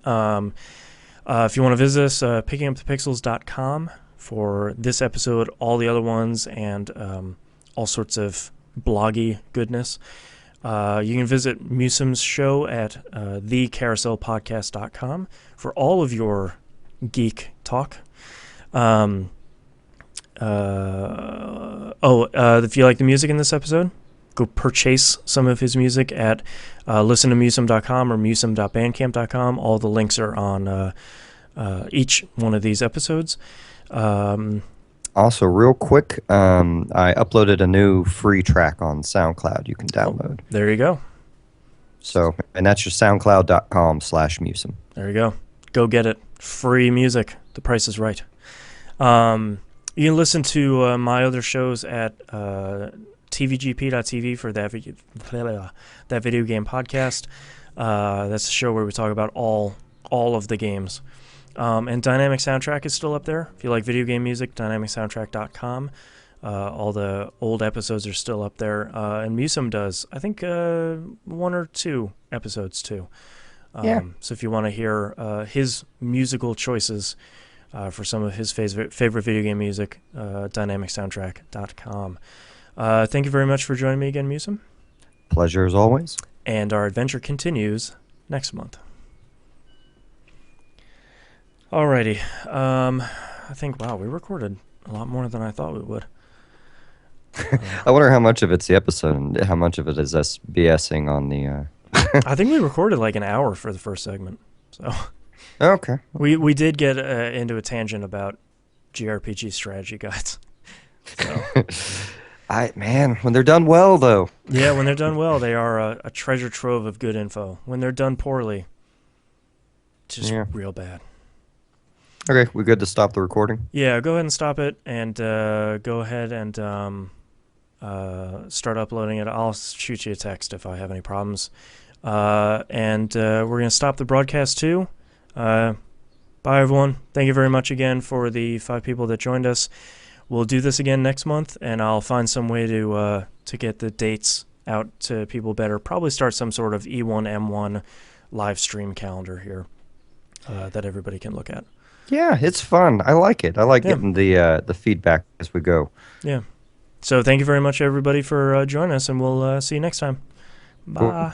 If you want to visit us, pickingupthepixels.com for this episode, all the other ones, and all sorts of bloggy goodness. You can visit Musum's show at thecarouselpodcast.com for all of your geek talk. If you like the music in this episode, go purchase some of his music at listentomusum.com or musum.bandcamp.com. All the links are on each one of these episodes. Also, real quick, I uploaded a new free track on SoundCloud you can download. There you go. So, and that's just soundcloud.com/Musum. There you go. Go get it. Free music. The price is right. You can listen to my other shows at tvgp.tv for that video game podcast. That's the show where we talk about all of the games. And Dynamic Soundtrack is still up there. If you like video game music, dynamicsoundtrack.com. All the old episodes are still up there. And Musum does, I think, 1 or 2 episodes too. So if you want to hear his musical choices for some of his favorite video game music, dynamicsoundtrack.com. Thank you very much for joining me again, Musum. Pleasure as always. And our adventure continues next month. Alrighty. I think, wow, we recorded a lot more than I thought we would. I wonder how much of it's the episode and how much of it is us BSing on the... I think we recorded like an hour for the first segment. So okay. We did get into a tangent about JRPG strategy guides. So. When they're done well, though. Yeah, when they're done well, they are a treasure trove of good info. When they're done poorly, just real bad. Okay, we good to stop the recording? Yeah, go ahead and stop it, and go ahead and start uploading it. I'll shoot you a text if I have any problems. And we're going to stop the broadcast too. Bye, everyone. Thank you very much again for the 5 people that joined us. We'll do this again next month, and I'll find some way to get the dates out to people better. Probably start some sort of E1M1 live stream calendar here that everybody can look at. Yeah, it's fun. I like it. I like getting the feedback as we go. Yeah. So thank you very much, everybody, for joining us, and we'll see you next time. Bye. Cool.